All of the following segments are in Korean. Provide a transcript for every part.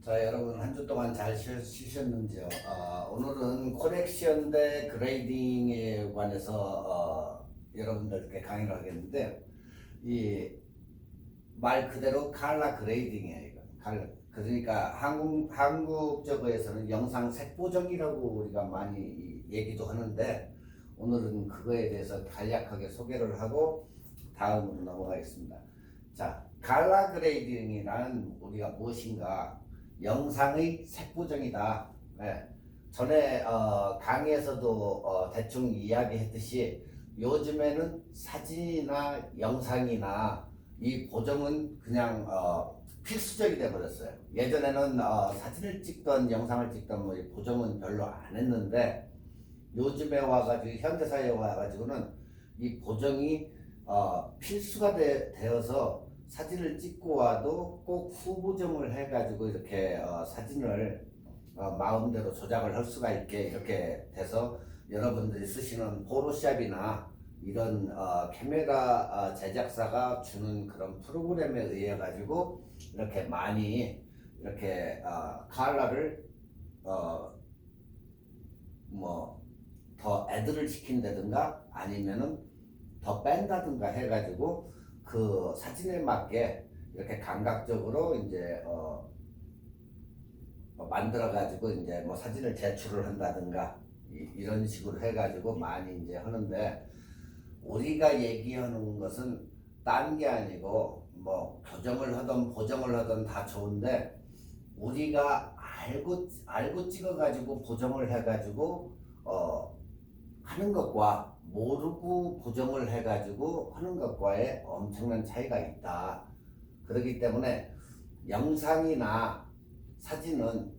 자, 여러분 한 주 동안 잘 쉬셨는지요? 오늘은 코렉션 대 그레이딩에 관해서 여러분들께 강의를 하겠는데, 이 말 그대로 칼라 그레이딩이에요. 이거. 그러니까 한국적어에서는 영상 색보정이라고 우리가 많이 얘기도 하는데, 오늘은 그거에 대해서 간략하게 소개를 하고 다음으로 넘어가겠습니다. 자, 칼라 그레이딩이란 우리가 무엇인가? 영상의 색보정이다. 네. 전에 강의에서도 대충 이야기했듯이 요즘에는 사진이나 영상이나 이 보정은 그냥 필수적이 돼 버렸어요. 예전에는 사진을 찍던 영상을 찍던 뭐 보정은 별로 안 했는데, 요즘에 와가지고 현대사회에 와가지고는 이 보정이 필수가 되어서 사진을 찍고 와도 꼭 후보정을 해가지고 이렇게 사진을 마음대로 조작을 할 수가 있게 이렇게 돼서, 여러분들이 쓰시는 포토샵이나 이런 카메라 제작사가 주는 그런 프로그램에 의해 가지고 이렇게 많이 이렇게 컬러를 뭐 더 애들을 시킨다든가 아니면은 더 뺀다든가 해가지고 그 사진에 맞게 이렇게 감각적으로 이제 만들어 가지고 이제 뭐 사진을 제출을 한다든가 이런 식으로 해가지고 많이 이제 하는데, 우리가 얘기하는 것은 딴 게 아니고 뭐 교정을 하든 보정을 하든 다 좋은데, 우리가 알고 찍어가지고 보정을 해가지고 하는 것과 모르고 보정을 해가지고 하는 것과의 엄청난 차이가 있다. 그렇기 때문에 영상이나 사진은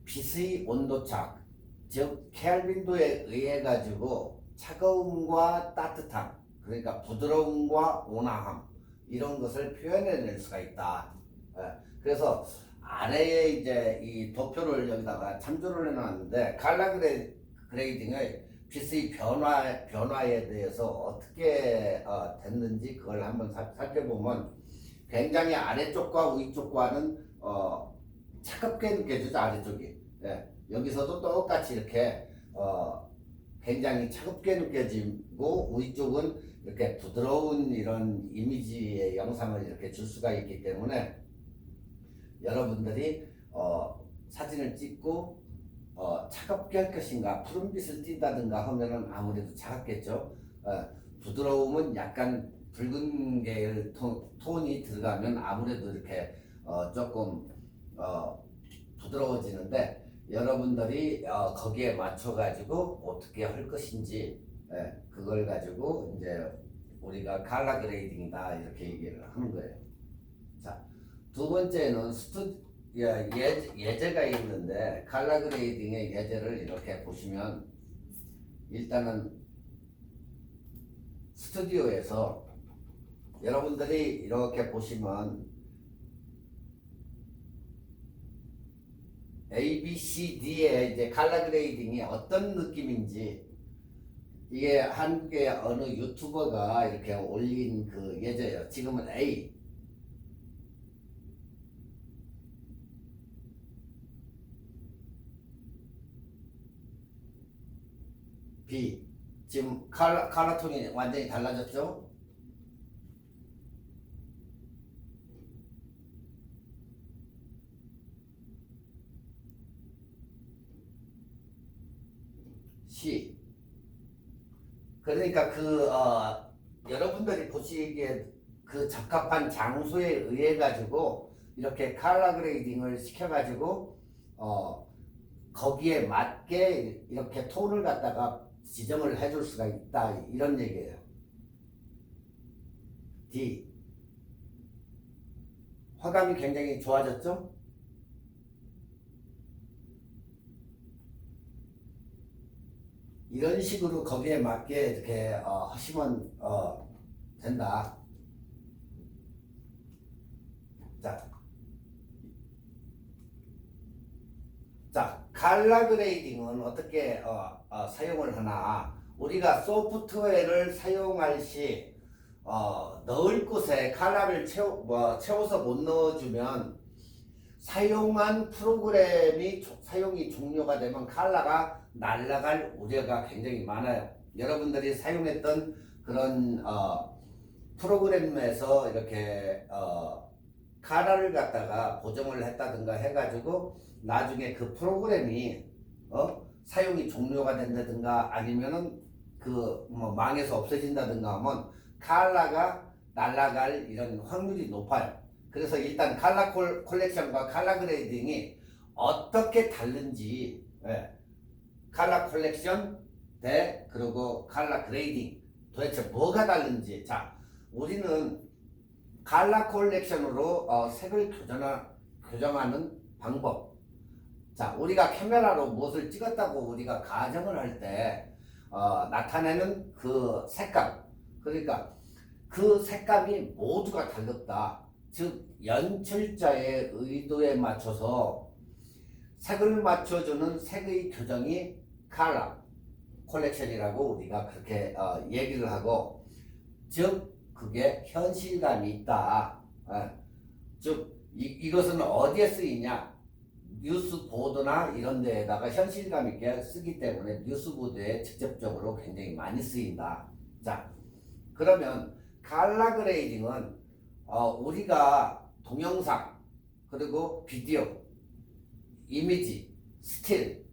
빛의 온도차, 즉 켈빈도에 의해 가지고 차가움과 따뜻함, 그러니까 부드러움과 온화함, 이런 것을 표현해낼 수가 있다. 그래서 아래에 이제 이 도표를 여기다가 참조를 해놨는데, 칼라 그레이딩의 빛의 변화에 대해서 어떻게 됐는지 그걸 한번 살펴보면, 굉장히 아래쪽과 위쪽과는 차갑게 느껴지죠. 아래쪽이. 예. 여기서도 똑같이 이렇게 굉장히 차갑게 느껴지고, 위쪽은 이렇게 부드러운 이런 이미지의 영상을 이렇게 줄 수가 있기 때문에, 여러분들이 사진을 찍고 차갑게 할 것인가, 푸른빛을 띈다든가 하면은 아무래도 차갑겠죠. 부드러움은 약간 붉은 계열 톤이 들어가면 아무래도 이렇게 조금 부드러워지는데, 여러분들이 거기에 맞춰 가지고 어떻게 할 것인지, 그걸 가지고 이제 우리가 칼라 그레이딩이다 이렇게 얘기를 하는 거예요. 자, 두 번째는 예제가 있는데, 칼라 그레이딩의 예제를 이렇게 보시면, 일단은 스튜디오에서 여러분들이 이렇게 보시면 A, B, C, D의 이제 칼라 그레이딩이 어떤 느낌인지, 이게 한국의 어느 유튜버가 이렇게 올린 그 예제예요. 지금은 A, B. 지금 칼라 톤이 완전히 달라졌죠? C. 그러니까 여러분들이 보시기에 그 적합한 장소에 의해 가지고 이렇게 칼라 그레이딩을 시켜 가지고 거기에 맞게 이렇게 톤을 갖다가 지정을 해줄 수가 있다, 이런 얘기예요. D. 화감이 굉장히 좋아졌죠? 이런 식으로 거기에 맞게 이렇게 하시면 된다. 자, 칼라 그레이딩은 어떻게 사용을 하나? 우리가 소프트웨어를 사용할 시 넣을 곳에 칼라를 채워서 못 넣어주면 사용한 프로그램이 사용이 종료가 되면 컬러가 날아갈 우려가 굉장히 많아요. 여러분들이 사용했던 그런 프로그램에서 이렇게 컬러를 갖다가 보정을 했다든가 해가지고 나중에 그 프로그램이 사용이 종료가 된다든가 아니면은 그 뭐 망해서 없어진다든가 하면 컬러가 날아갈 이런 확률이 높아요. 그래서 일단 컬러 콜렉션과 컬러 그레이딩이 어떻게 다른지, 컬러 콜렉션 대 그리고 컬러 그레이딩 도대체 뭐가 다른지. 자, 우리는 컬러 콜렉션으로 색을 교정하는 방법. 자, 우리가 카메라로 무엇을 찍었다고 우리가 가정을 할 때 나타내는 그 색감, 그러니까 그 색감이 모두가 달랐다. 즉 연출자의 의도에 맞춰서 색을 맞춰주는 색의 교정이 컬러 콜렉션이라고 우리가 그렇게 얘기를 하고, 즉 그게 현실감이 있다. 즉 이것은 어디에 쓰이냐, 뉴스 보도나 이런 데에다가 현실감 있게 쓰기 때문에 뉴스 보도에 직접적으로 굉장히 많이 쓰인다. 자, 그러면 컬러 그레이딩은 우리가 동영상 그리고 비디오, 이미지, 스틸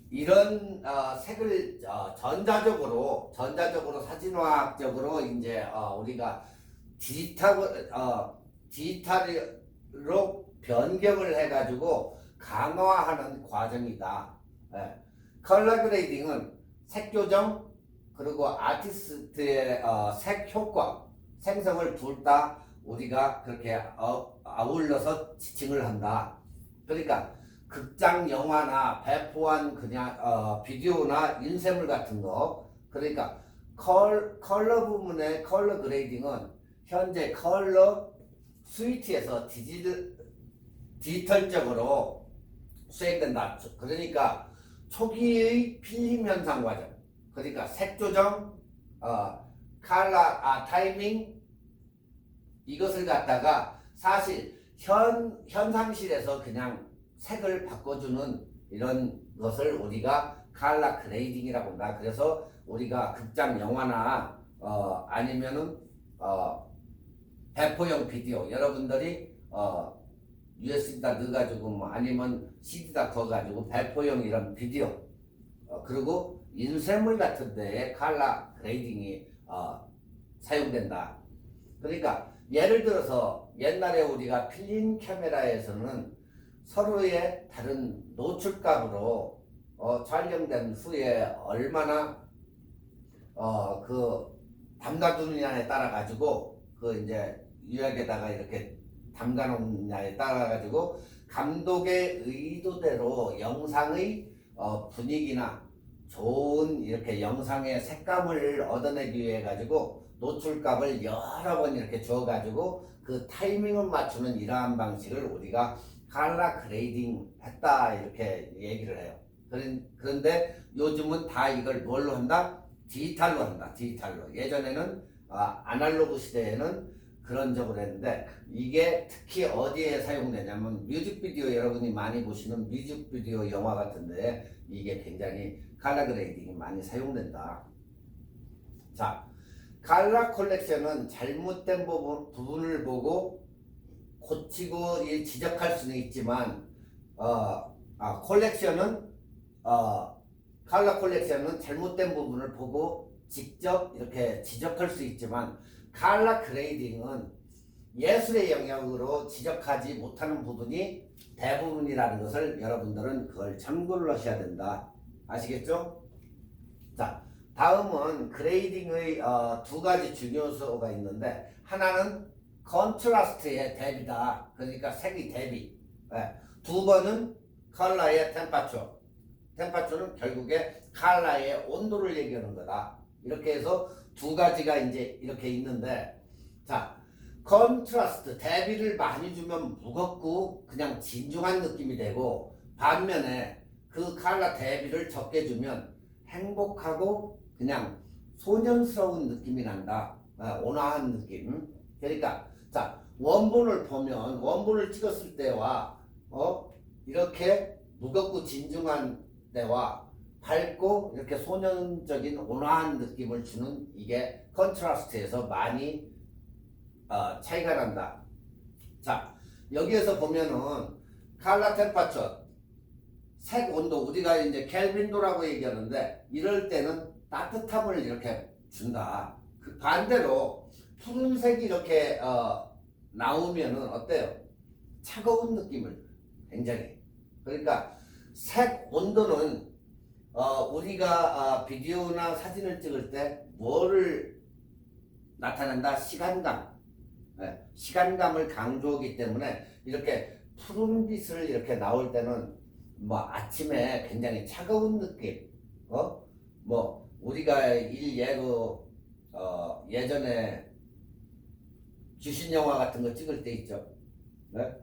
이런 색을 전자적으로 사진화학적으로 이제 우리가 디지털로 변경을 해가지고 강화하는 과정이다. 컬러 그레이딩은 색 교정 그리고 아티스트의 색 효과 생성을 둘 다 우리가 그렇게 아울러서 지칭을 한다. 그러니까 극장 영화나 배포한 그냥 비디오나 인쇄물 같은 거, 그러니까 컬러 부문의 컬러 그레이딩은 현재 컬러 스위트에서 디지털적으로 수행된다. 그러니까 초기의 필름 현상 과정, 그러니까 색 조정, 컬러 타이밍, 이것을 갖다가 사실 현상실에서 그냥 색을 바꿔주는 이런 것을 우리가 컬러 그레이딩이라고 한다. 그래서 우리가 극장 영화나 아니면은 배포용 비디오, 여러분들이 USB다 넣어가지고 뭐 아니면 CD다 넣어가지고 배포용 이런 비디오, 그리고 인쇄물 같은 데에 컬러 그레이딩이 사용된다. 그러니까 예를 들어서 옛날에 우리가 필름 카메라에서는 서로의 다른 노출값으로 촬영된 후에 얼마나 그 담가두느냐에 따라 가지고 그 이제 유약에다가 이렇게 담가놓느냐에 따라 가지고 감독의 의도대로 영상의 분위기나 좋은 이렇게 영상의 색감을 얻어내기 위해 가지고 노출값을 여러 번 이렇게 줘 가지고 그 타이밍을 맞추는 이러한 방식을 우리가 컬러 그레이딩 했다 이렇게 얘기를 해요. 그런데 요즘은 다 이걸 뭘로 한다? 디지털로 한다. 디지털로. 예전에는 아날로그 시대에는 그런 적을 했는데, 이게 특히 어디에 사용되냐면 뮤직비디오, 여러분이 많이 보시는 뮤직비디오 영화 같은데 이게 굉장히 컬러 그레이딩이 많이 사용된다. 자, 컬러 콜렉션은 잘못된 부분을 보고 고치고 지적할 수는 있지만 컬러 콜렉션은 잘못된 부분을 보고 직접 이렇게 지적할 수 있지만, 컬러 그레이딩은 예술의 영역으로 지적하지 못하는 부분이 대부분이라는 것을 여러분들은 그걸 참고를 하셔야 된다. 아시겠죠? 자, 다음은 그레이딩의 두 가지 중요 요소가 있는데, 하나는 컨트라스트의 대비다. 그러니까 색의 대비. 두 번은 컬러의 템퍼처. 템퍼처는 결국에 컬러의 온도를 얘기하는 거다. 이렇게 해서 두 가지가 이제 이렇게 있는데, 자, 컨트라스트 대비를 많이 주면 무겁고 그냥 진중한 느낌이 되고, 반면에 그 컬러 대비를 적게 주면 행복하고 그냥 소년스러운 느낌이 난다. 온화한 느낌. 그러니까 자, 원본을 보면 원본을 찍었을 때와 이렇게 무겁고 진중한 때와 밝고 이렇게 소년적인 온화한 느낌을 주는 이게 컨트라스트에서 많이 차이가 난다. 자, 여기에서 보면은 칼라 템퍼처 색 온도 우리가 이제 켈빈도라고 얘기하는데 이럴 때는 따뜻함을 이렇게 준다. 그 반대로 푸른색이 이렇게 나오면은 어때요? 차가운 느낌을 굉장히. 그러니까 색 온도는 우리가 비디오나 사진을 찍을 때 뭐를 나타낸다? 시간감. 네, 시간감을 강조하기 때문에 이렇게 푸른빛을 이렇게 나올 때는 뭐 아침에 굉장히 차가운 느낌. 뭐 우리가 예전에 귀신 영화 같은 거 찍을 때 있죠. 네?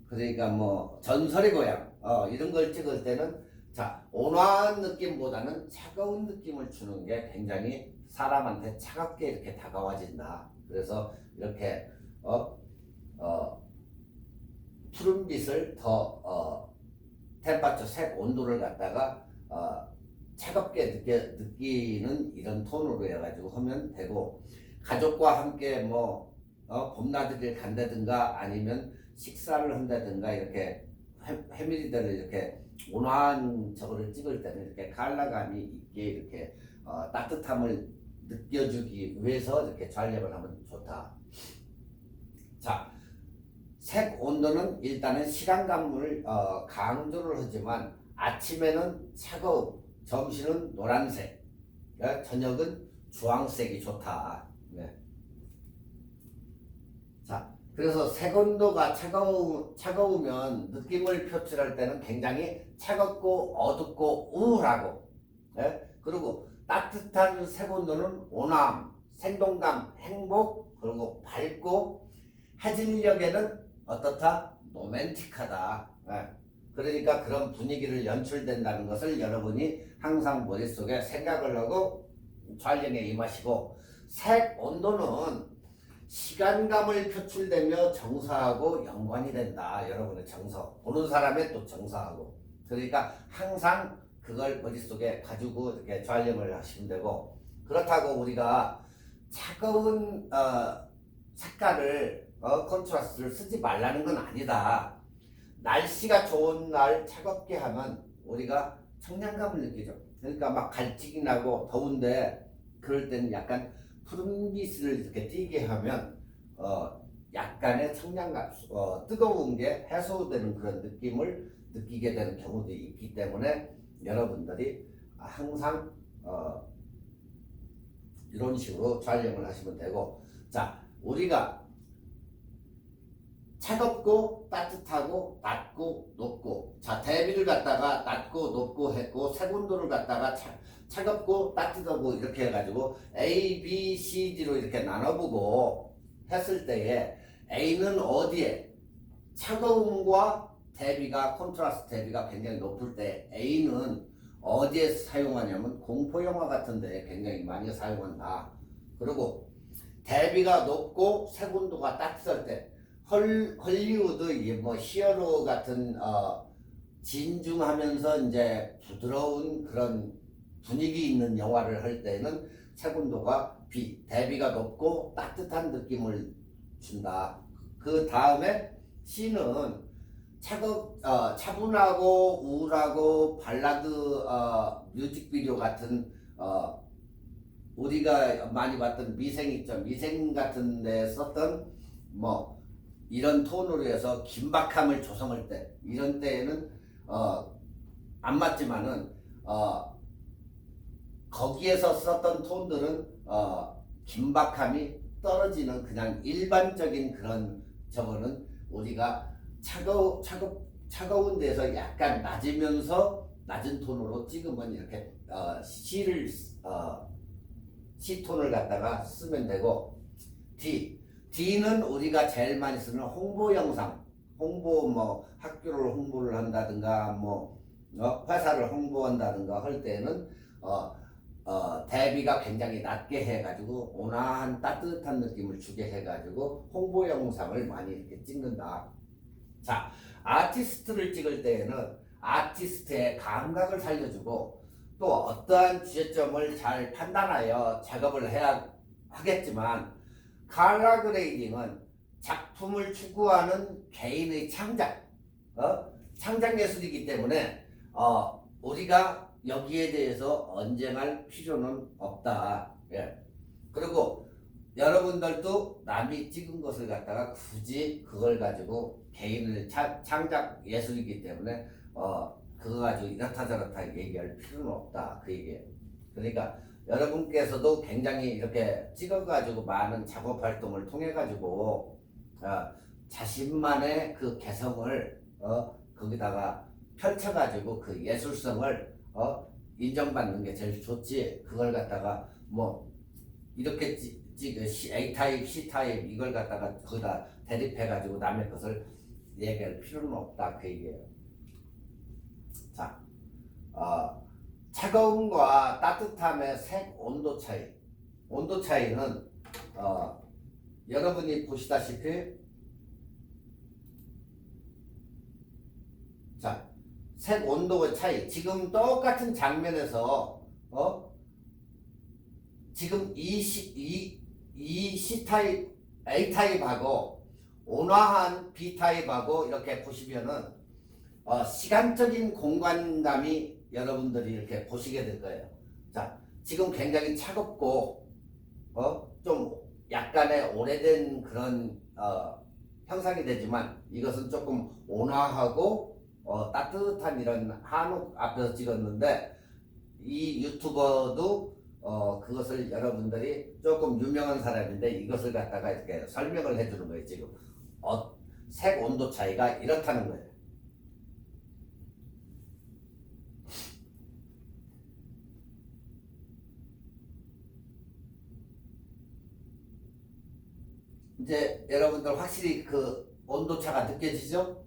그러니까 뭐 전설의 고향 이런 걸 찍을 때는 자 온화한 느낌보다는 차가운 느낌을 주는 게 굉장히 사람한테 차갑게 이렇게 다가와진다. 그래서 이렇게 푸른빛을 더 템퍼처 색 온도를 갖다가 차갑게 느끼는 이런 톤으로 해가지고 하면 되고 가족과 함께 뭐 봄나들이를 간다든가 아니면 식사를 한다든가 이렇게 패밀리들을 이렇게 온화한 저거를 찍을 때는 이렇게 컬러감이 있게 이렇게 따뜻함을 느껴주기 위해서 이렇게 촬영을 하면 좋다. 자, 색 온도는 일단은 시간감을 강조를 하지만 아침에는 차가움, 점심은 노란색, 저녁은 주황색이 좋다. 네. 자, 그래서 색 온도가 차가우면 느낌을 표출할 때는 굉장히 차갑고 어둡고 우울하고, 그리고 따뜻한 색 온도는 온화함, 생동감, 행복, 그리고 밝고 해질녘에는 어떻다? 로맨틱하다. 그러니까 그런 분위기를 연출된다는 것을 여러분이 항상 머릿속에 생각을 하고 촬영에 임하시고 색 온도는 시간감을 표출되며 정서하고 연관이 된다. 여러분의 정서, 보는 사람의 또 정서하고. 그러니까 항상 그걸 머릿속에 가지고 이렇게 촬영을 하시면 되고 그렇다고 우리가 차가운 색깔을 컨트라스트를 쓰지 말라는 건 아니다. 날씨가 좋은 날 차갑게 하면 우리가 청량감을 느끼죠. 그러니까 막 갈증이 나고 더운데 그럴 때는 약간 푸른빛을 이렇게 띄게 하면 약간의 청량감, 뜨거운 게 해소되는 그런 느낌을 느끼게 되는 경우도 있기 때문에 여러분들이 항상 이런 식으로 촬영을 하시면 되고 자 우리가 차갑고 따뜻하고 낮고 높고 자 대비를 갖다가 낮고 높고 했고 색온도를 갖다가 차갑고 따뜻하고 이렇게 해가지고 A, B, C, D로 이렇게 나눠보고 했을 때에 A는 어디에 차가움과 대비가 콘트라스트 대비가 굉장히 높을 때 A는 어디에 사용하냐면 공포영화 같은 데 굉장히 많이 사용한다. 그리고 대비가 높고 색온도가 따뜻할 때 헐리우드 뭐 히어로 같은 진중하면서 이제 부드러운 그런 분위기 있는 영화를 할 때는 색온도가 대비가 높고 따뜻한 느낌을 준다. 그 다음에 C는 차분하고 우울하고 발라드 뮤직비디오 같은 우리가 많이 봤던 미생 있죠. 미생 같은 데 썼던 뭐 이런 톤으로 해서 긴박함을 조성할 때 이런 때에는 안 맞지만은 거기에서 썼던 톤들은 긴박함이 떨어지는 그냥 일반적인 그런 저거는 우리가 차가운 데서 약간 낮으면서 낮은 톤으로 찍으면 이렇게 C톤을 갖다가 쓰면 되고 D는 우리가 제일 많이 쓰는 홍보 영상 뭐 학교를 홍보를 한다든가 뭐 회사를 홍보한다든가 할 때는 대비가 굉장히 낮게 해가지고 온화한 따뜻한 느낌을 주게 해가지고 홍보 영상을 많이 이렇게 찍는다. 자, 아티스트를 찍을 때에는 아티스트의 감각을 살려주고 또 어떠한 주제점을 잘 판단하여 작업을 해야 하겠지만 컬러 그레이딩은 작품을 추구하는 개인의 창작 예술이기 때문에 우리가 여기에 대해서 언쟁할 필요는 없다. 예. 그리고 여러분들도 남이 찍은 것을 갖다가 굳이 그걸 가지고 개인을 창작 예술이기 때문에 그거 가지고 이렇다 저렇다 얘기할 필요는 없다. 그 얘기예요. 그러니까 여러분께서도 굉장히 이렇게 찍어가지고 많은 작업 활동을 통해 가지고 자신만의 그 개성을 거기다가 펼쳐가지고 그 예술성을 인정받는 게 제일 좋지. 그걸 갖다가 뭐 이렇게 A타입, C타입 이걸 갖다가 거기다 대립해가지고 남의 것을 얘기할 필요는 없다. 그 얘기예요. 자, 차가움과 따뜻함의 색 온도 차이. 온도 차이는 여러분이 보시다시피 자, 색 온도의 차이. 지금 똑같은 장면에서 지금 이 C타입, A타입하고 온화한 B타입하고 이렇게 보시면은 시간적인 공간감이 여러분들이 이렇게 보시게 될 거예요. 자, 지금 굉장히 차갑고 좀 약간의 오래된 그런 형상이 되지만 이것은 조금 온화하고 따뜻한 이런 한옥 앞에서 찍었는데 이 유튜버도 그것을 여러분들이 조금 유명한 사람인데 이것을 갖다가 이렇게 설명을 해주는 거예요. 지금 색 온도 차이가 이렇다는 거예요. 이제 여러분들 확실히 그 온도차가 느껴지죠?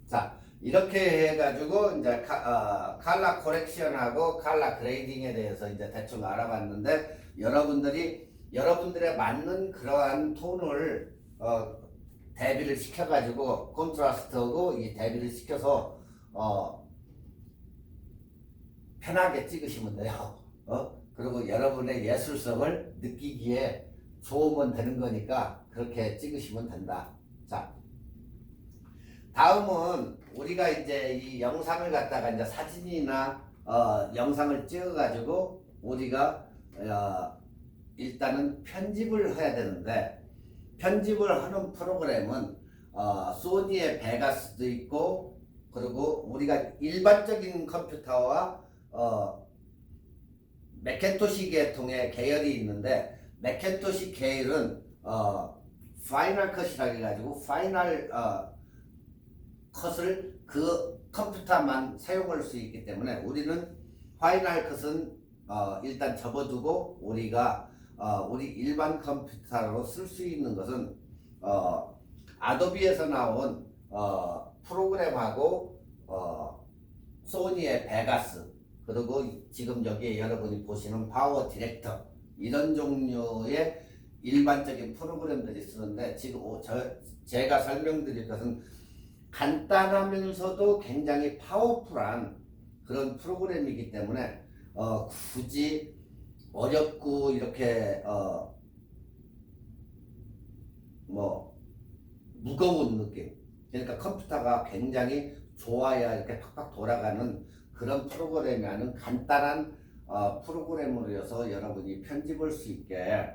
자, 이렇게 해가지고 이제 컬러 코렉션하고 컬러 그레이딩에 대해서 이제 대충 알아봤는데 여러분들의 맞는 그러한 톤을 대비를 시켜가지고 컨트라스트하고 이 대비를 시켜서 편하게 찍으시면 돼요. 그리고 여러분의 예술성을 느끼기에 좋으면 되는 거니까 그렇게 찍으시면 된다. 자, 다음은 우리가 이제 이 영상을 갖다가 이제 사진이나 영상을 찍어가지고 우리가 일단은 편집을 해야 되는데 편집을 하는 프로그램은 소니의 베가스도 있고 그리고 우리가 일반적인 컴퓨터와 맥킨토시 계통의 계열이 있는데 맥킨토시 계열은 파이널 컷이라고 해가지고 파이널 컷을 그 컴퓨터만 사용할 수 있기 때문에 우리는 파이널 컷은 일단 접어두고 우리가 우리 일반 컴퓨터로 쓸 수 있는 것은 아도비에서 나온 프로그램하고 소니의 베가스 그리고 지금 여기에 여러분이 보시는 파워 디렉터 이런 종류의 일반적인 프로그램들이 쓰는데 지금 제가 설명드릴 것은 간단하면서도 굉장히 파워풀한 그런 프로그램이기 때문에 굳이 어렵고 이렇게 뭐 무거운 느낌 그러니까 컴퓨터가 굉장히 좋아야 이렇게 팍팍 돌아가는 그런 프로그램이 아닌 간단한 프로그램으로서 여러분이 편집할 수 있게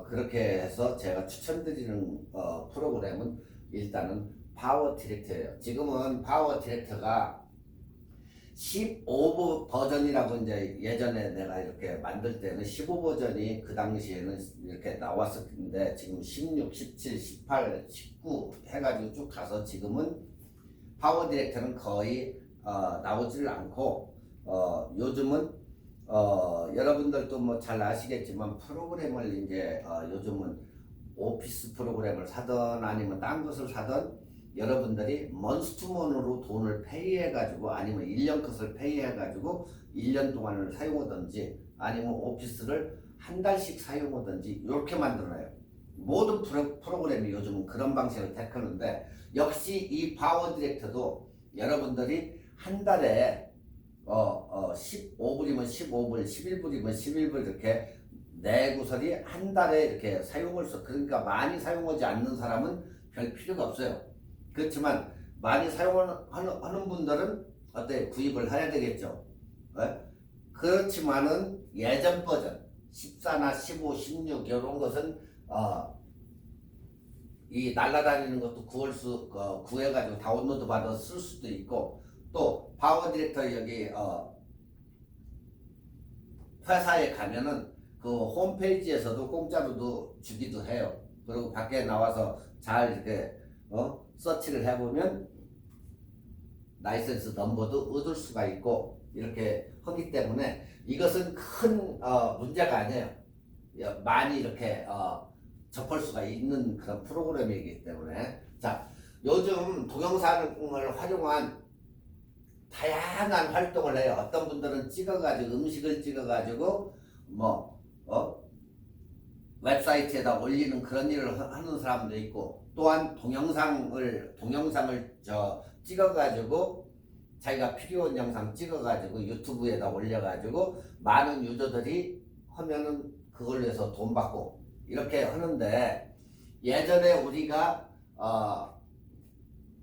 그렇게 해서 제가 추천드리는 프로그램은 일단은 파워 디렉터예요. 지금은 파워 디렉터가 15 버전이라고 이제 예전에 내가 이렇게 만들 때는 15 버전이 그 당시에는 이렇게 나왔었는데 지금 16, 17, 18, 19 해가지고 쭉 가서 지금은 파워 디렉터는 거의 나오질 않고 요즘은 여러분들도 뭐 잘 아시겠지만 프로그램을 이제 요즘은 오피스 프로그램을 사든 아니면 딴 것을 사든 여러분들이 먼스투먼으로 돈을 페이해가지고 아니면 1년 것을 페이해가지고 1년 동안을 사용하든지 아니면 오피스를 한 달씩 사용하든지 이렇게 만들어놔요. 모든 프로그램이 요즘은 그런 방식을 택하는데 역시 이 파워 디렉터도 여러분들이 한 달에 15불이면 15불, 11불이면 11불 이렇게 내구설이 한 달에 이렇게 사용할 수, 그러니까 많이 사용하지 않는 사람은 별 필요가 없어요. 그렇지만 많이 사용하는 분들은 어때 구입을 해야 되겠죠. 그렇지만은 예전 버전 14나 15, 16 이런 것은 이 날아다니는 것도 구해가지고 다운로드 받아서 쓸 수도 있고, 또 파워 디렉터 여기 회사에 가면은 그 홈페이지에서도 공짜로도 주기도 해요. 그리고 밖에 나와서 잘 이렇게 서치를 해보면 라이센스 넘버도 얻을 수가 있고 이렇게 하기 때문에 이것은 큰 문제가 아니에요. 많이 이렇게 접할 수가 있는 그런 프로그램이기 때문에. 자, 요즘 동영상을 활용한 다양한 활동을 해요. 어떤 분들은 찍어가지고 음식을 찍어가지고 웹사이트에다 올리는 그런 일을 하는 사람도 있고, 또한 동영상을 찍어가지고 자기가 필요한 영상 찍어가지고 유튜브에다 올려가지고 많은 유저들이 하면은 그걸로 해서 돈 받고 이렇게 하는데, 예전에 우리가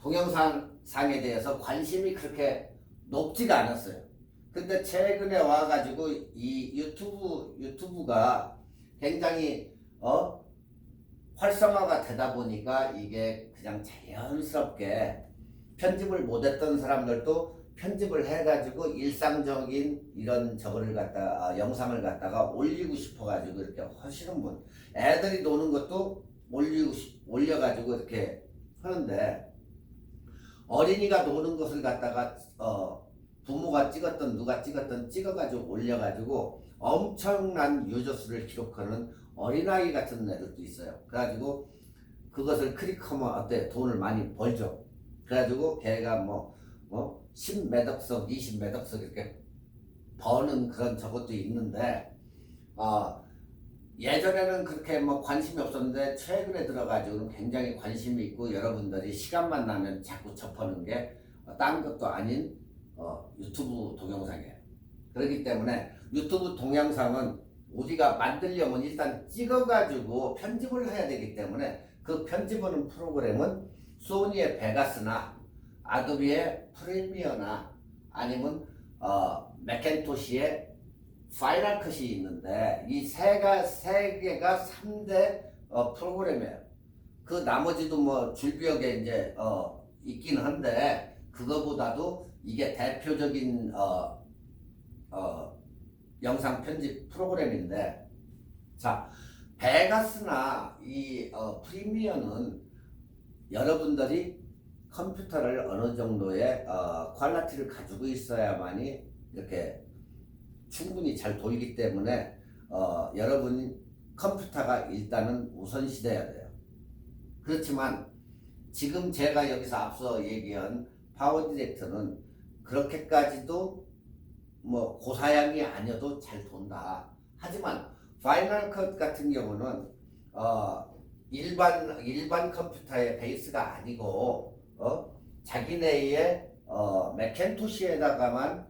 동영상에 대해서 관심이 그렇게 높지가 않았어요. 근데 최근에 와가지고 이 유튜브가 굉장히 활성화가 되다 보니까 이게 그냥 자연스럽게 편집을 못했던 사람들도 편집을 해가지고 일상적인 이런 저거를 갖다가 영상을 갖다가 올리고 싶어가지고 이렇게 하시는 분, 애들이 노는 것도 올려가지고 이렇게 하는데, 어린이가 노는 것을 갖다가 부모가 찍었던 누가 찍었던 찍어가지고 올려가지고 엄청난 유저 수를 기록하는 어린아이 같은 애들도 있어요. 그래가지고 그것을 클릭하면 어때? 돈을 많이 벌죠. 그래가지고 걔가 10몇 억석, 20몇 억석 이렇게 버는 그런 저것도 있는데, 예전에는 그렇게 관심이 없었는데 최근에 들어가지고는 굉장히 관심이 있고, 여러분들이 시간만 나면 자꾸 접하는 게 딴 것도 아닌 유튜브 동영상이에요. 그렇기 때문에 유튜브 동영상은 우리가 만들려면 일단 찍어가지고 편집을 해야 되기 때문에 그 편집하는 프로그램은 소니의 베가스나 아도비의 프리미어나 아니면 맥킨토시의 파이널 컷이 있는데, 이 세 개가 3대 프로그램이에요. 그 나머지도 줄비역에 이제 있긴 한데, 그거보다도 이게 대표적인 영상 편집 프로그램인데, 자, 베가스나 이 프리미어는 여러분들이 컴퓨터를 어느 정도의 퀄리티를 가지고 있어야만이 이렇게 충분히 잘 돌기 때문에 여러분 컴퓨터가 일단은 우선시돼야 돼요. 그렇지만 지금 제가 여기서 앞서 얘기한 파워 디렉터는 그렇게까지도 고사양이 아니어도 잘 돈다. 하지만 파이널 컷 같은 경우는 일반 컴퓨터의 베이스가 아니고 자기네의 맥킨토시에다가만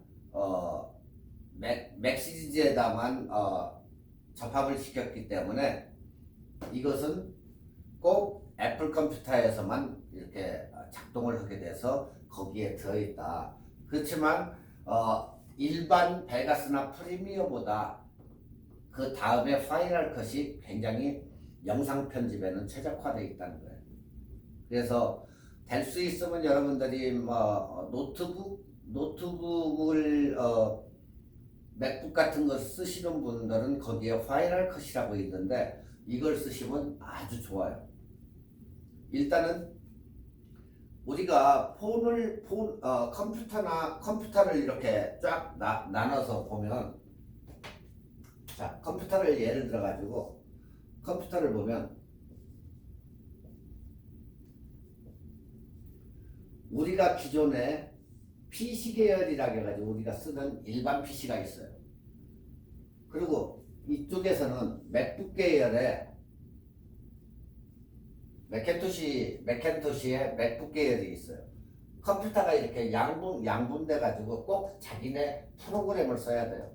맥 시리즈에다만 접합을 시켰기 때문에 이것은 꼭 애플 컴퓨터에서만 이렇게 작동을 하게 돼서 거기에 들어있다. 그렇지만 일반 베가스나 프리미어보다 그 다음에 파이널 컷이 굉장히 영상 편집에는 최적화되어 있다는 거예요. 그래서 될 수 있으면 여러분들이 노트북을 맥북 같은 거 쓰시는 분들은 거기에 파이널 컷이라고 있는데 이걸 쓰시면 아주 좋아요. 일단은 우리가 컴퓨터를 이렇게 쫙 나눠서 보면, 자, 컴퓨터를 예를 들어 가지고 컴퓨터를 보면 우리가 기존에 PC 계열이라고 해가지고 우리가 쓰는 일반 PC가 있어요. 그리고 이쪽에서는 맥북 계열의 맥킨토시의 맥북 계열이 있어요. 컴퓨터가 이렇게 양분돼 가지고 꼭 자기네 프로그램을 써야 돼요.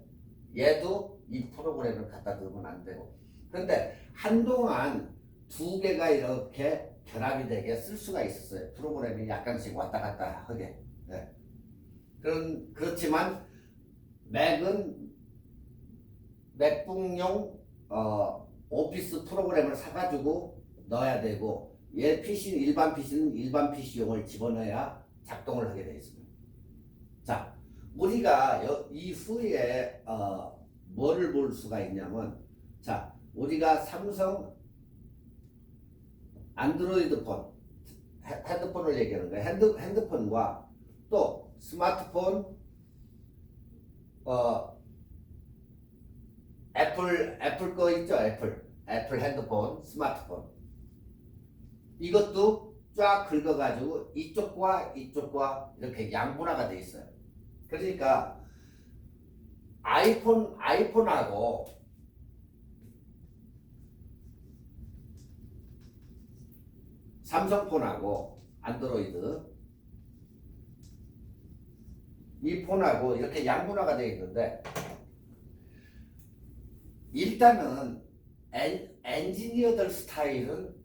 얘도 이 프로그램을 갖다 넣으면 안 되고. 그런데 한동안 두 개가 이렇게 결합이 되게 쓸 수가 있었어요. 프로그램이 약간씩 왔다 갔다 하게. 네. 그렇지만 맥북용 오피스 프로그램을 사가지고 넣어야 되고, 얘 PC는 일반 PC용을 집어넣어야 작동을 하게 되어 있습니다. 자, 우리가 이후에 뭐를 볼 수가 있냐면, 자, 우리가 삼성 안드로이드 폰, 핸드폰을 얘기하는 거예요. 핸드폰과 또 스마트폰, 애플 거 있죠? 애플 핸드폰, 스마트폰. 이것도 쫙 긁어가지고 이쪽과 이렇게 양분화가 돼 있어요. 그러니까 아이폰하고 삼성폰하고 안드로이드 이 폰하고 이렇게 양분화가 되어 있는데, 일단은 엔지니어들 스타일은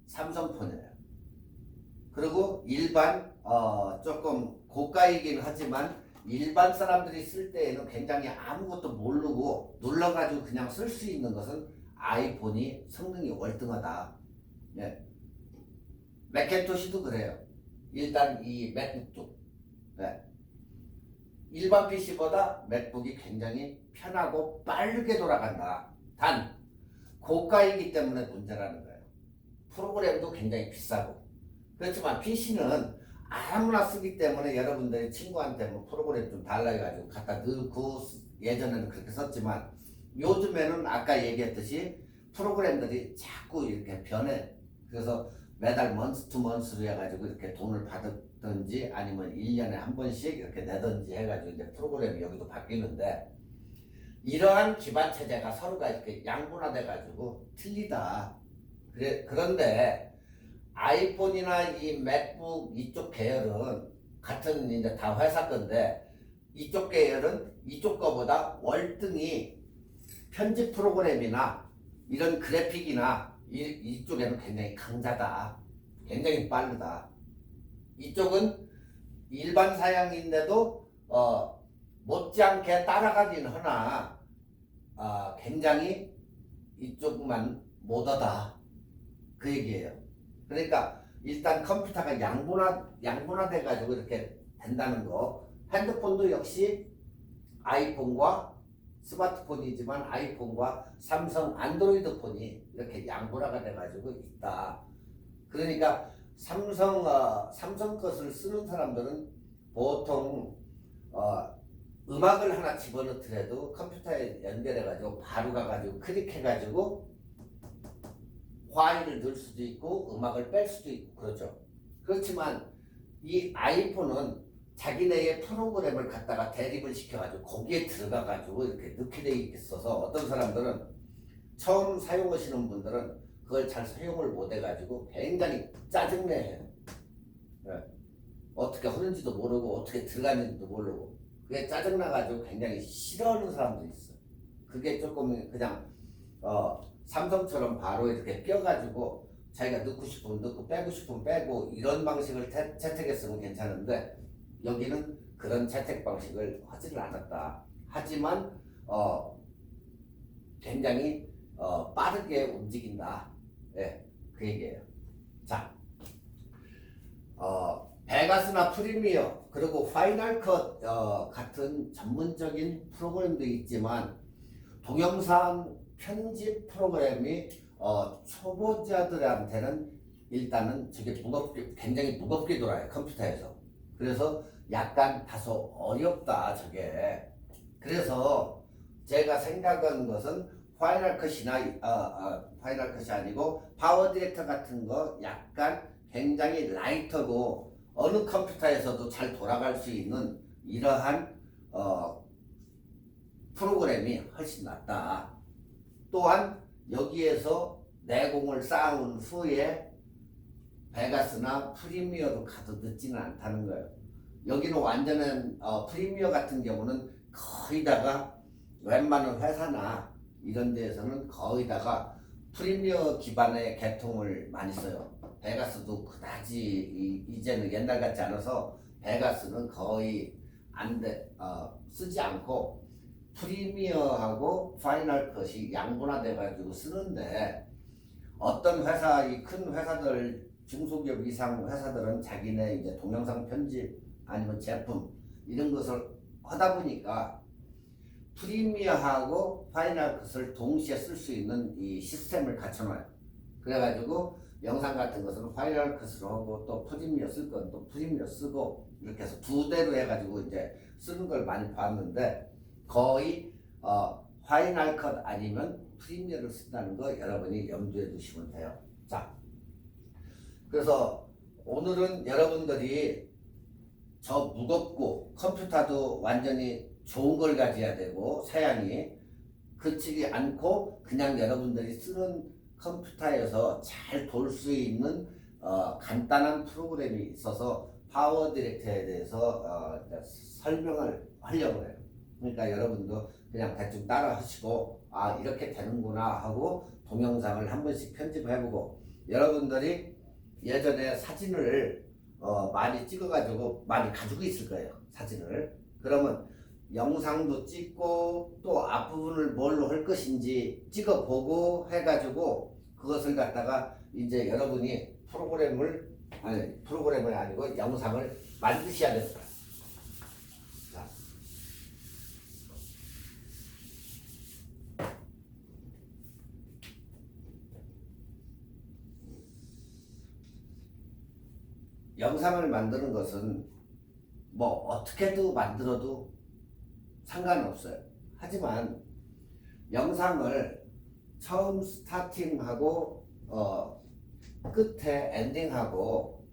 삼성폰이에요. 그리고 일반 조금 고가이긴 하지만 일반 사람들이 쓸 때에는 굉장히 아무것도 모르고 눌러가지고 그냥 쓸 수 있는 것은 아이폰이 성능이 월등하다. 네. 맥킨토시도 그래요. 일단 이 맥북도 네. 일반 PC보다 맥북이 굉장히 편하고 빠르게 돌아간다. 단 고가이기 때문에 문제라는 거예요. 프로그램도 굉장히 비싸고. 그렇지만 PC는 아무나 쓰기 때문에 여러분들이 친구한테 뭐 프로그램 좀 달라 해가지고 갖다 넣고, 예전에는 그렇게 썼지만 요즘에는 아까 얘기했듯이 프로그램들이 자꾸 이렇게 변해. 그래서 매달 먼스 투 먼스로 해가지고 이렇게 돈을 받든지 아니면 1년에 한 번씩 이렇게 내든지 해가지고 이제 프로그램이 여기도 바뀌는데, 이러한 기반 체제가 서로가 이렇게 양분화돼가지고 틀리다. 그런데 아이폰이나 이 맥북 이쪽 계열은 같은 이제 다 회사 건데, 이쪽 계열은 이쪽 거보다 월등히 편집 프로그램이나 이런 그래픽이나 이쪽에는 굉장히 강자다. 굉장히 빠르다. 이쪽은 일반 사양인데도 못지않게 따라가긴 하나 굉장히 이쪽만 못하다. 그 얘기예요. 그러니까 일단 컴퓨터가 양분화돼 가지고 이렇게 된다는 거. 핸드폰도 역시 아이폰과 스마트폰이지만 아이폰과 삼성 안드로이드 폰이 이렇게 양분화가 돼가지고 있다. 그러니까 삼성 것을 쓰는 사람들은 보통 음악을 하나 집어넣더라도 컴퓨터에 연결해가지고 바로 가가지고 클릭해가지고 파일을 넣을 수도 있고 음악을 뺄 수도 있고 그렇죠. 그렇지만 이 아이폰은 자기네의 프로그램을 갖다가 대립을 시켜가지고 거기에 들어가가지고 이렇게 넣게 돼 있어서 어떤 사람들은 처음 사용하시는 분들은 그걸 잘 사용을 못 해가지고 굉장히 짜증내요. 네. 어떻게 하는지도 모르고 어떻게 들어가는지도 모르고 그게 짜증나가지고 굉장히 싫어하는 사람들이 있어요. 그게 조금 그냥 삼성처럼 바로 이렇게 껴가지고 자기가 넣고 싶으면 넣고 빼고 싶으면 빼고 이런 방식을 채택했으면 괜찮은데, 여기는 그런 채택 방식을 하지를 않았다. 하지만 굉장히 빠르게 움직인다. 네, 그 얘기예요. 자, 베가스나 프리미어 그리고 파이널 컷 같은 전문적인 프로그램도 있지만 동영상 편집 프로그램이 초보자들한테는 일단은 저게 굉장히 무겁게 돌아요, 컴퓨터에서. 그래서 약간 다소 어렵다, 저게. 그래서 제가 생각한 것은 파이널 컷이 아니고 파워 디렉터 같은 거 약간 굉장히 라이터고 어느 컴퓨터에서도 잘 돌아갈 수 있는 이러한 프로그램이 훨씬 낫다. 또한 여기에서 내공을 쌓은 후에 베가스나 프리미어로 가도 늦지는 않다는 거예요. 여기는 완전한 프리미어 같은 경우는 거의다가 웬만한 회사나 이런 데에서는 거의다가 프리미어 기반의 계통을 많이 써요. 베가스도 그다지 이제는 옛날 같지 않아서 베가스는 거의 쓰지 않고 프리미어하고 파이널 컷이 양분화돼 가지고 쓰는데, 어떤 회사, 이 큰 회사들, 중소기업 이상 회사들은 자기네 이제 동영상 편집 아니면 제품 이런 것을 하다 보니까 프리미어하고 파이널 컷을 동시에 쓸 수 있는 이 시스템을 갖춰놔요. 그래가지고 영상 같은 것은 파이널 컷으로 하고 또 프리미어 쓸 건 또 프리미어 쓰고 이렇게 해서 두 대로 해가지고 이제 쓰는 걸 많이 봤는데, 거의 파이널 컷 아니면 프리미어를 쓴다는 거 여러분이 염두에 두시면 돼요. 자, 그래서 오늘은 여러분들이 저 무겁고 컴퓨터도 완전히 좋은 걸 가져야 되고 사양이 그치지 않고 그냥 여러분들이 쓰는 컴퓨터에서 잘 돌 수 있는 간단한 프로그램이 있어서 파워 디렉터에 대해서 설명을 하려고 해요. 그러니까 여러분도 그냥 대충 따라 하시고 이렇게 되는구나 하고 동영상을 한 번씩 편집해보고, 여러분들이 예전에 사진을 많이 찍어가지고 많이 가지고 있을 거예요. 사진을. 그러면 영상도 찍고 또 앞부분을 뭘로 할 것인지 찍어보고 해가지고 그것을 갖다가 이제 여러분이 프로그램을 아니고 영상을 만드셔야 됩니다. 자. 영상을 만드는 것은 뭐 어떻게도 만들어도 상관없어요. 하지만 영상을 처음 스타팅하고 끝에 엔딩하고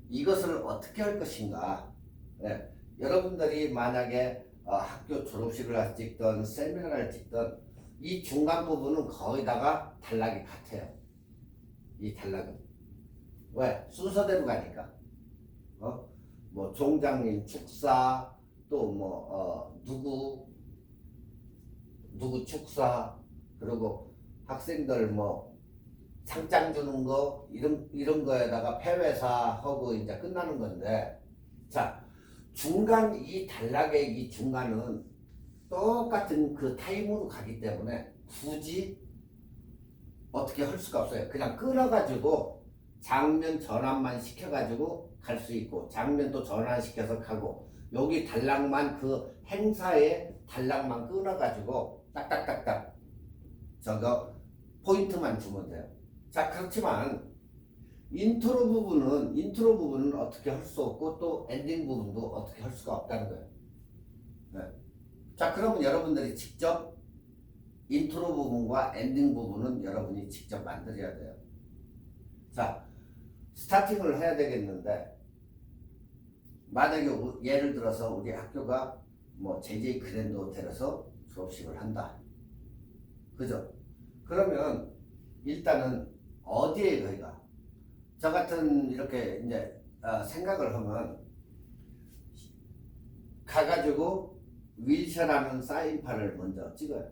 이것을 어떻게 할 것인가. 네. 여러분들이 만약에 학교 졸업식을 찍던 세미나를 찍던 이 중간 부분은 거의다가 단락이 같아요. 이 단락은 왜? 순서대로 가니까. 뭐 종장님 축사, 또 뭐 누구 축사, 그리고 학생들 뭐 상장 주는 거 이런 거에다가 폐회사하고 이제 끝나는 건데, 자, 중간 이 단락의 이 중간은 똑같은 그 타임으로 가기 때문에 굳이 어떻게 할 수가 없어요. 그냥 끊어가지고 장면 전환만 시켜가지고 갈 수 있고, 장면도 전환시켜서 가고, 여기 단락만 그 행사의 단락만 끊어가지고 딱딱딱딱 저거 포인트만 주면 돼요. 자, 그렇지만 인트로 부분은 어떻게 할 수 없고 또 엔딩 부분도 어떻게 할 수가 없다는 거예요. 네. 자, 그러면 여러분들이 직접 인트로 부분과 엔딩 부분은 여러분이 직접 만들어야 돼요. 자, 스타팅을 해야 되겠는데, 만약에 예를 들어서 우리 학교가 뭐 JJ 그랜드 호텔에서 졸업식을 한다. 그죠? 그러면 일단은 어디에 거기가? 저 같은 이렇게 이제 생각을 하면 가가지고 윌셔라는 사인판을 먼저 찍어요.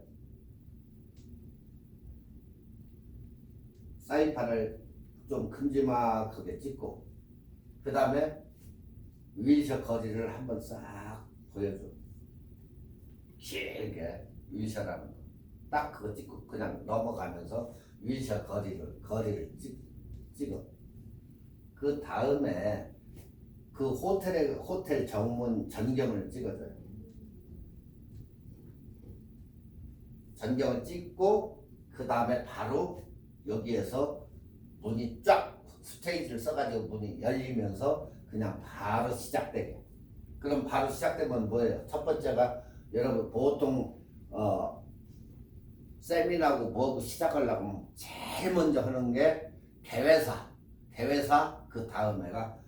사인판을 좀 큼지막하게 찍고, 그 다음에 윌셔 거리를 한번 싹 보여줘. 길게 윌셔라는 거. 딱 그거 찍고 그냥 넘어가면서 윌셔 거리를 찍어. 그 다음에 그 호텔 정문 전경을 찍어줘요. 전경을 찍고 그 다음에 바로 여기에서 문이 쫙 스테이지를 써가지고 문이 열리면서 그냥 바로 시작되게. 그럼 바로 시작되면 뭐예요? 첫 번째가 여러분 보통 세미나하고 뭐하고 시작하려고 하면 제일 먼저 하는 게 대회사 그 다음에가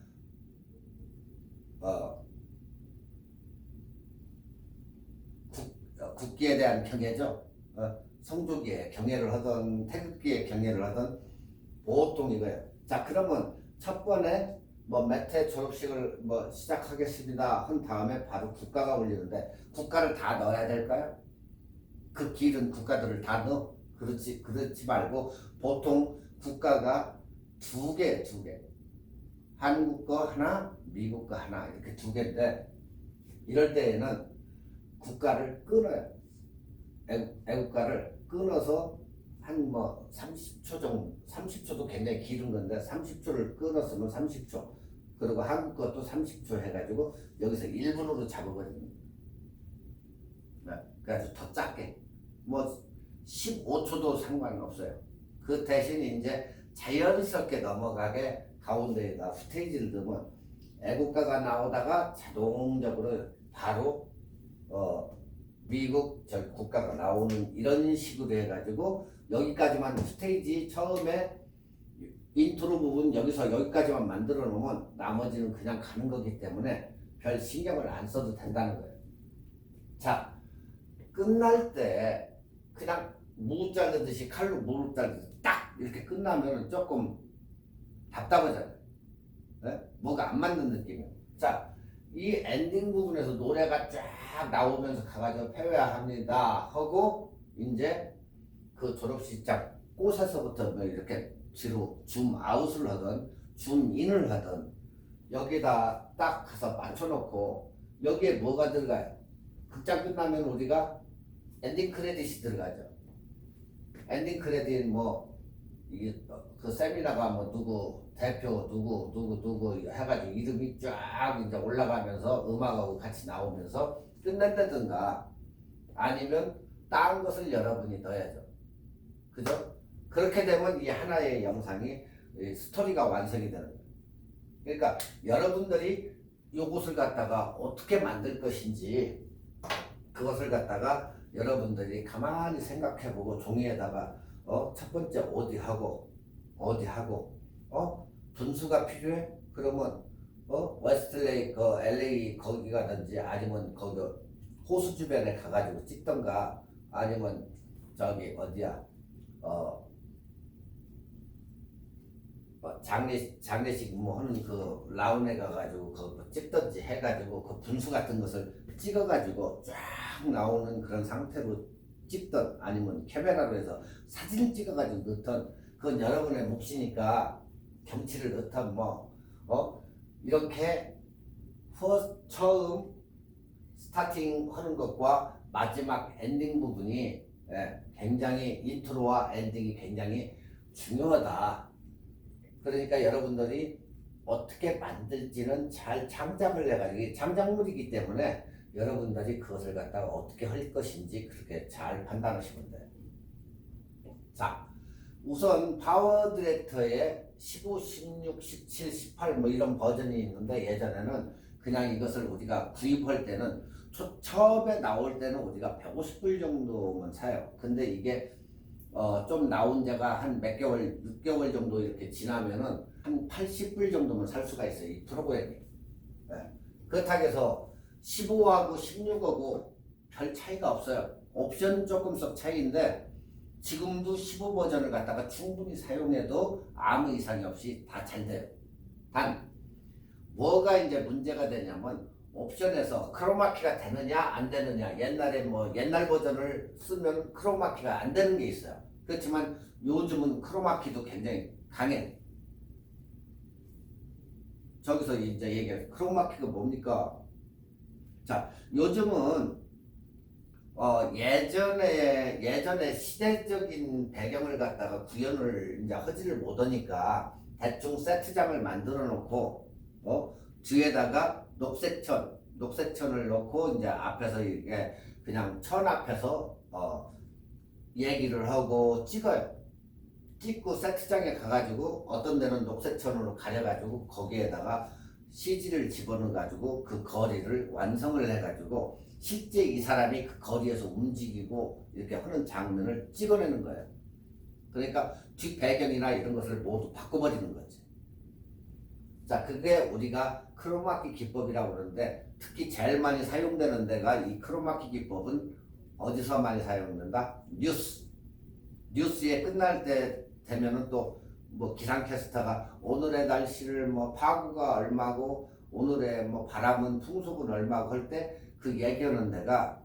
어, 국기에 대한 경애죠. 성조기에 경애를 하던 태극기에 경애를 하던 보통 이거예요. 자, 그러면 첫 번에 뭐 매태 졸업식을 뭐 시작하겠습니다 한 다음에 바로 국가가 올리는데 국가를 다 넣어야 될까요? 그 길은 국가들을 다 넣어? 그렇지 말고 보통 국가가 두 개. 한국 거 하나, 미국 거 하나 이렇게 두 개인데 이럴 때에는 국가를 끊어요. 애국가를 끊어서 한 뭐 30초 정도, 30초도 굉장히 길은 건데 30초를 끊었으면 30초. 그리고 한국 것도 30초 해가지고 여기서 1분으로 잡아버립니다. 네. 그래서 더 작게. 뭐 15초도 상관없어요. 그 대신 이제 자연스럽게 넘어가게 가운데에다 스테이지를 두면 애국가가 나오다가 자동적으로 바로 미국 국가가 나오는 이런 식으로 해가지고 여기까지만 스테이지 처음에 인트로 부분 여기서 여기까지만 만들어 놓으면 나머지는 그냥 가는 거기 때문에 별 신경을 안 써도 된다는 거예요. 자, 끝날 때 그냥 무 자르듯이 칼로 무를 자르듯이 딱 이렇게 끝나면 조금 답답하잖아요. 네? 뭐가 안 맞는 느낌이에요. 자, 이 엔딩 부분에서 노래가 쫙 나오면서 가가지고 폐회합니다 하고 이제 그 졸업식장 꽃에서부터 뭐 이렇게 뒤로 줌 아웃을 하든 줌 인을 하든 여기다 딱 가서 맞춰놓고 여기에 뭐가 들어가요? 극장 끝나면 우리가 엔딩 크레딧이 들어가죠. 엔딩 크레딧 뭐 이게 그 세미나가 뭐 누구 대표 누구 해가지고 이름이 쫙 이제 올라가면서 음악하고 같이 나오면서 끝낸다든가 아니면 다른 것을 여러분이 넣어야죠. 그죠? 그렇게 되면 이 하나의 영상이 스토리가 완성이 되는 거예요. 그러니까 여러분들이 요것을 갖다가 어떻게 만들 것인지 그것을 갖다가 여러분들이 가만히 생각해보고 종이에다가 첫 번째 어디 하고 분수가 필요해? 그러면 웨스트레이 그 LA 거기 가든지 아니면 거기 호수 주변에 가가지고 찍던가 아니면 저기 어디야 장례식 뭐 하는 그 라운에 가가지고 그 찍든지 해가지고 그 분수 같은 것을 찍어가지고 쫙 나오는 그런 상태로 찍던 아니면 카메라로 해서 사진 찍어가지고 넣던 그건 여러분의 몫이니까 경치를 넣던 이렇게 처음 스타팅 하는 것과 마지막 엔딩 부분이 굉장히 인트로와 엔딩이 굉장히 중요하다. 그러니까 여러분들이 어떻게 만들지는 잘 창작을 해가지고 창작물이기 때문에 여러분들이 그것을 갖다가 어떻게 할 것인지 그렇게 잘 판단하시면 돼요. 자, 우선 파워 디렉터에 15, 16, 17, 18 뭐 이런 버전이 있는데 예전에는 그냥 이것을 우리가 구입할 때는 처음에 나올 때는 우리가 150불 정도만 사요. 근데 이게 좀 나온 지가 한 몇 개월, 6개월 정도 이렇게 지나면은 한 80불 정도만 살 수가 있어요. 이 프로그램이. 네. 그렇다고 해서 15하고 16하고 별 차이가 없어요. 옵션 조금씩 차이인데 지금도 15 버전을 갖다가 충분히 사용해도 아무 이상이 없이 다 잘 돼요. 단 뭐가 이제 문제가 되냐면 옵션에서 크로마키가 되느냐 안 되느냐 옛날에 뭐 옛날 버전을 쓰면 크로마키가 안 되는 게 있어요. 그렇지만 요즘은 크로마키도 굉장히 강해. 저기서 이제 얘기해 크로마키가 뭡니까? 자, 요즘은 예전에 시대적인 배경을 갖다가 구현을 이제 하지를 못하니까 대충 세트장을 만들어 놓고 뒤에다가 녹색천을 놓고 이제 앞에서 이게 그냥 천 앞에서 얘기를 하고 찍어요. 찍고 세트장에 가가지고 어떤 데는 녹색천으로 가려가지고 거기에다가 CG를 집어넣어가지고 그 거리를 완성을 해가지고 실제 이 사람이 그 거리에서 움직이고 이렇게 하는 장면을 찍어내는 거예요. 그러니까 뒷 배경이나 이런 것을 모두 바꿔버리는 거지. 자, 그게 우리가 크로마키 기법이라고 그러는데 특히 제일 많이 사용되는 데가 이 크로마키 기법은 어디서 많이 사용된다? 뉴스에 끝날 때 되면은 또 뭐 기상캐스터가 오늘의 날씨를 뭐 파고가 얼마고 오늘의 뭐 바람은 풍속은 얼마고 할 때 그 얘기하는 데가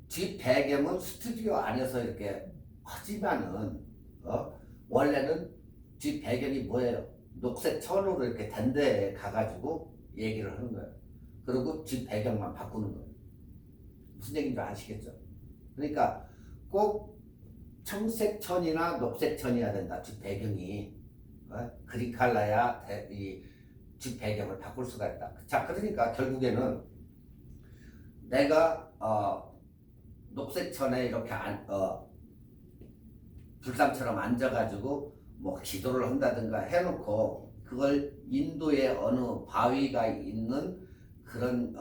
뒷 배경은 스튜디오 안에서 이렇게 하지만은 원래는 뒷 배경이 뭐예요? 녹색 천으로 이렇게 된 데에 가가지고 얘기를 하는 거예요. 그리고 뒷 배경만 바꾸는 거예요. 무슨 얘기인지 아시겠죠? 그러니까 꼭 청색 천이나 녹색 천이어야 된다. 뒷 배경이 그린 컬러야 이 뒷 배경을 바꿀 수가 있다. 자, 그러니까 결국에는 내가 녹색 천에 이렇게 불상처럼 앉아가지고 뭐 기도를 한다든가 해놓고 그걸 인도의 어느 바위가 있는 그런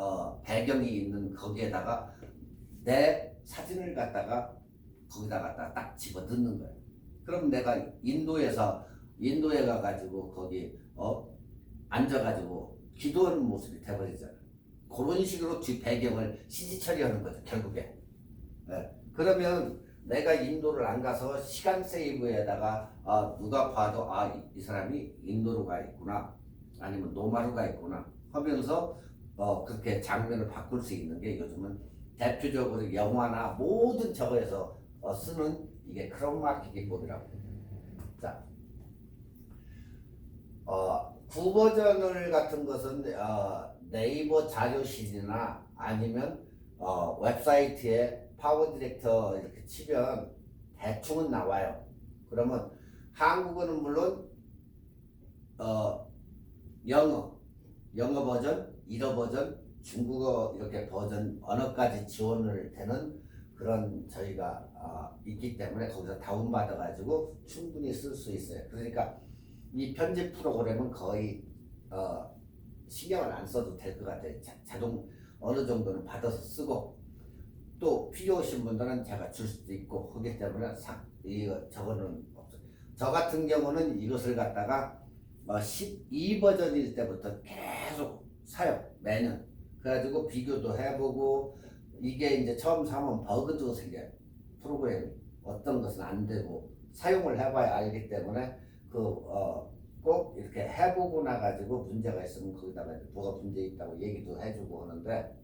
배경이 있는 거기에다가 내 사진을 갖다가 거기다 갖다가 딱 집어 넣는 거예요. 그럼 내가 인도에 가가지고 거기 앉아가지고 기도하는 모습이 돼버리잖아요. 그런 식으로 뒷 배경을 CG 처리하는 거죠, 결국에. 네. 그러면 내가 인도를 안 가서 시간 세이브에다가 누가 봐도 이 사람이 인도로 가 있구나 아니면 노마로 가 있구나 하면서 그렇게 장면을 바꿀 수 있는 게 요즘은 대표적으로 영화나 모든 저거에서 쓰는 이게 크로마키 기법이라고. 자, 구버전을 같은 것은 네이버 자료실이나 아니면 웹사이트에 파워 디렉터 이렇게 치면 대충은 나와요. 그러면 한국어는 물론 영어 버전, 일어 버전, 중국어 이렇게 버전 언어까지 지원을 되는 그런 저희가 있기 때문에 거기서 다운받아 가지고 충분히 쓸 수 있어요. 그러니까 이 편집 프로그램은 거의 신경을 안 써도 될 것 같아요. 자동 어느 정도는 받아서 쓰고 또 필요하신 분들은 제가 줄 수도 있고 그렇기 때문에 저거는 없어요. 저 같은 경우는 이것을 갖다가 12버전일 때부터 계속 사요. 매년. 그래가지고 비교도 해보고 이게 이제 처음 사면 버그도 생겨요. 프로그램이 어떤 것은 안 되고 사용을 해봐야 알기 때문에 꼭 이렇게 해보고 나가지고 문제가 있으면 거기다가 뭐가 문제 있다고 얘기도 해주고 하는데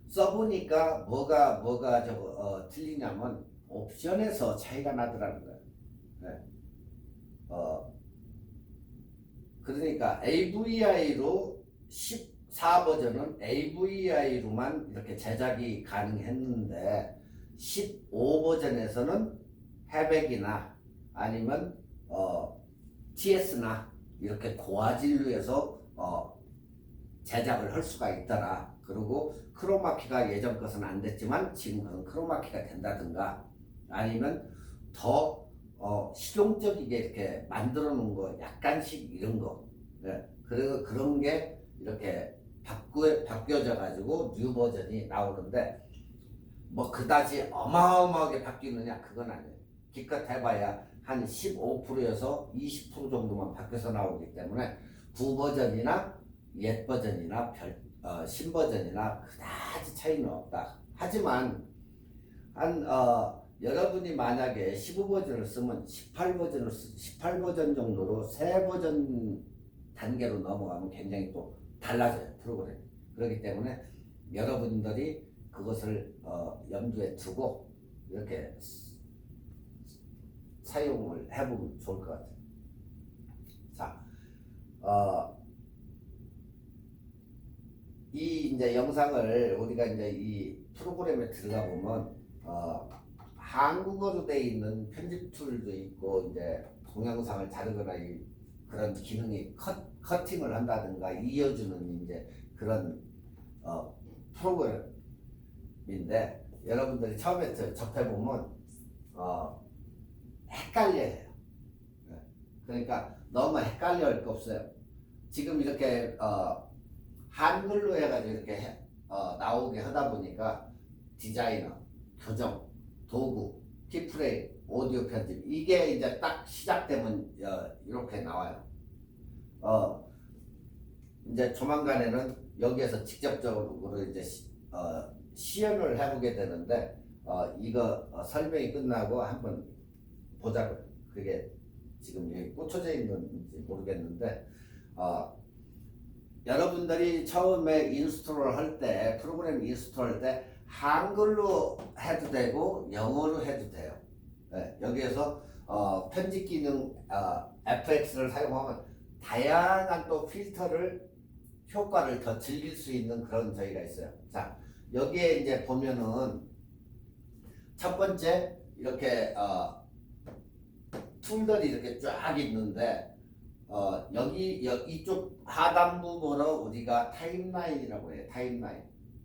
써보니까 뭐가 저거 틀리냐면 옵션에서 차이가 나더라는 거예요. 네. 그러니까 AVI로 14버전은 AVI로만 이렇게 제작이 가능했는데 15버전에서는 해백이나 아니면 TS나 이렇게 고화질로해서 제작을 할 수가 있더라. 그리고 크로마키가 예전 것은 안 됐지만 지금 것은 크로마키가 된다든가 아니면 더 실용적이게 이렇게 만들어 놓은 거 약간씩 이런 거 그리고 그런 게 이렇게 바뀌어져 가지고 뉴 버전이 나오는데 뭐 그다지 어마어마하게 바뀌느냐 그건 아니에요. 기껏 해봐야 한 15%에서 20% 정도만 바뀌어서 나오기 때문에 구버전이나 옛 버전이나 신버전이나 그다지 차이는 없다. 하지만 여러분이 만약에 15버전을 쓰면 18버전 정도로 새 버전 단계로 넘어가면 굉장히 또 달라져요, 프로그램이. 그렇기 때문에 여러분들이 그것을 염두에 두고 이렇게 사용을 해보면 좋을 것 같아요. 자, 이 이제 영상을 우리가 이제 이 프로그램에 들어가 보면 한국어로 돼 있는 편집 툴도 있고 이제 동영상을 자르거나 그런 기능이 커팅을 한다든가 이어주는 이제 그런 프로그램인데 여러분들이 처음에 접해 보면 헷갈려요. 그러니까 너무 헷갈려 할 거 없어요. 지금 이렇게 한글로 해가지고 이렇게 나오게 하다 보니까 디자이너, 교정, 도구, 키프레임, 오디오 편집 이게 이제 딱 시작되면 이렇게 나와요. 이제 조만간에는 여기에서 직접적으로 이제 시연을 해보게 되는데 이거 설명이 끝나고 한번 보자고요. 그게 지금 여기 꽂혀져 있는지 모르겠는데 여러분들이 처음에 인스톨을 할 때 프로그램 인스톨 할 때 한글로 해도 되고 영어로 해도 돼요. 네, 여기에서 편집 기능 FX를 사용하면 다양한 또 필터를 효과를 더 즐길 수 있는 그런 저희가 있어요. 자, 여기에 이제 보면은 첫 번째 이렇게 툴들이 이렇게 쫙 있는데 여기 이쪽 하단부 뭐로 우리가 타임라인이라고 해요. 타임라인.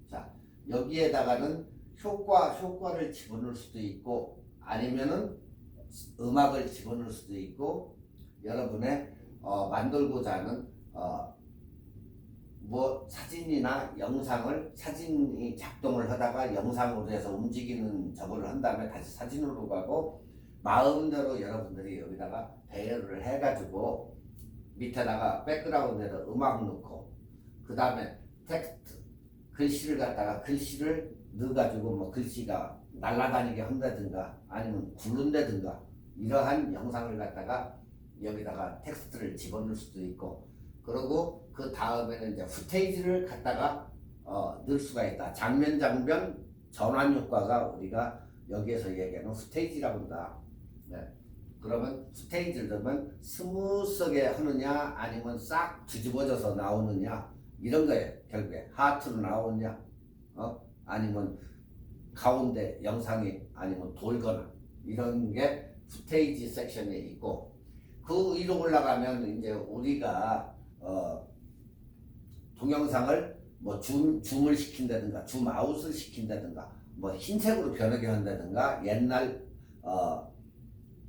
자, 여기에다가는 효과를 집어넣을 수도 있고 아니면은 음악을 집어넣을 수도 있고 여러분의 만들고자 하는 뭐 사진이나 영상을 사진이 작동을 하다가 영상으로 해서 움직이는 저거를 한 다음에 다시 사진으로 가고 마음대로 여러분들이 여기다가 배열을 해가지고 밑에다가 백그라운드에다 음악 넣고 그 다음에 텍스트 글씨를 갖다가 글씨를 넣어가지고 뭐 글씨가 날아다니게 한다든가 아니면 굴른다든가 이러한 영상을 갖다가 여기다가 텍스트를 집어넣을 수도 있고 그리고 그 다음에는 이제 후테이지를 갖다가 넣을 수가 있다. 장면 전환 효과가 우리가 여기에서 얘기하는 후테이지라고 한다. 네. 그러면 후테이지를 넣으면 스무스하게 하느냐 아니면 싹 뒤집어져서 나오느냐 이런 거예요. 결국에 하트로 나오느냐 아니면 가운데 영상이 아니면 돌거나 이런 게 후테이지 섹션에 있고 그 위로 올라가면 이제 우리가 동영상을 뭐 줌을 시킨다든가 줌아웃을 시킨다든가 뭐 흰색으로 변하게 한다든가 옛날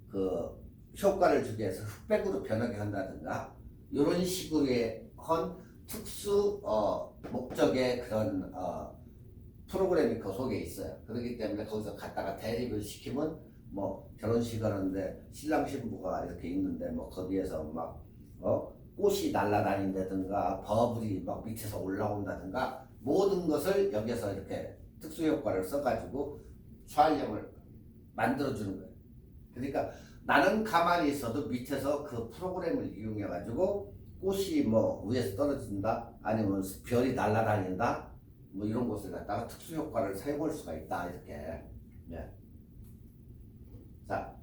그 효과를 주기 위해서 흑백으로 변하게 한다든가 이런 식으로의 특수 목적의 그런 프로그램이 그 속에 있어요. 그렇기 때문에 거기서 갖다가 대립을 시키면 뭐 결혼식 하는데 신랑 신부가 이렇게 있는데 뭐 거기에서 막 꽃이 날아다닌다든가 버블이 막 밑에서 올라온다든가 모든 것을 여기서 이렇게 특수 효과를 써가지고 촬영을 만들어주는 거예요. 그러니까 나는 가만히 있어도 밑에서 그 프로그램을 이용해 가지고 꽃이 뭐 위에서 떨어진다 아니면 별이 날아다닌다 뭐 이런 것을 갖다가 특수 효과를 사용할 수가 있다 이렇게. 네. 자,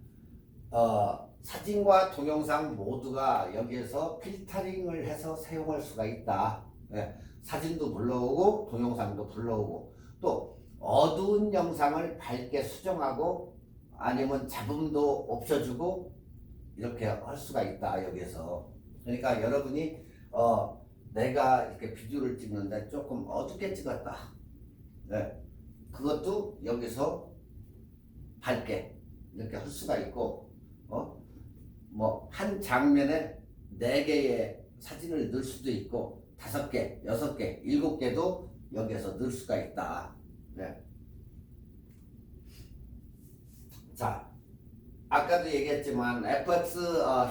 사진과 동영상 모두가 여기에서 필터링을 해서 사용할 수가 있다. 네. 사진도 불러오고 동영상도 불러오고 또 어두운 영상을 밝게 수정하고 아니면 잡음도 없애주고 이렇게 할 수가 있다 여기에서. 그러니까 여러분이 내가 이렇게 비디오를 찍는데 조금 어둡게 찍었다. 네. 그것도 여기서 밝게 이렇게 할 수가 있고 뭐 한 장면에 4개의 사진을 넣을 수도 있고 5개, 6개, 7개도 여기에서 넣을 수가 있다. 네. 자, 아까도 얘기했지만 FX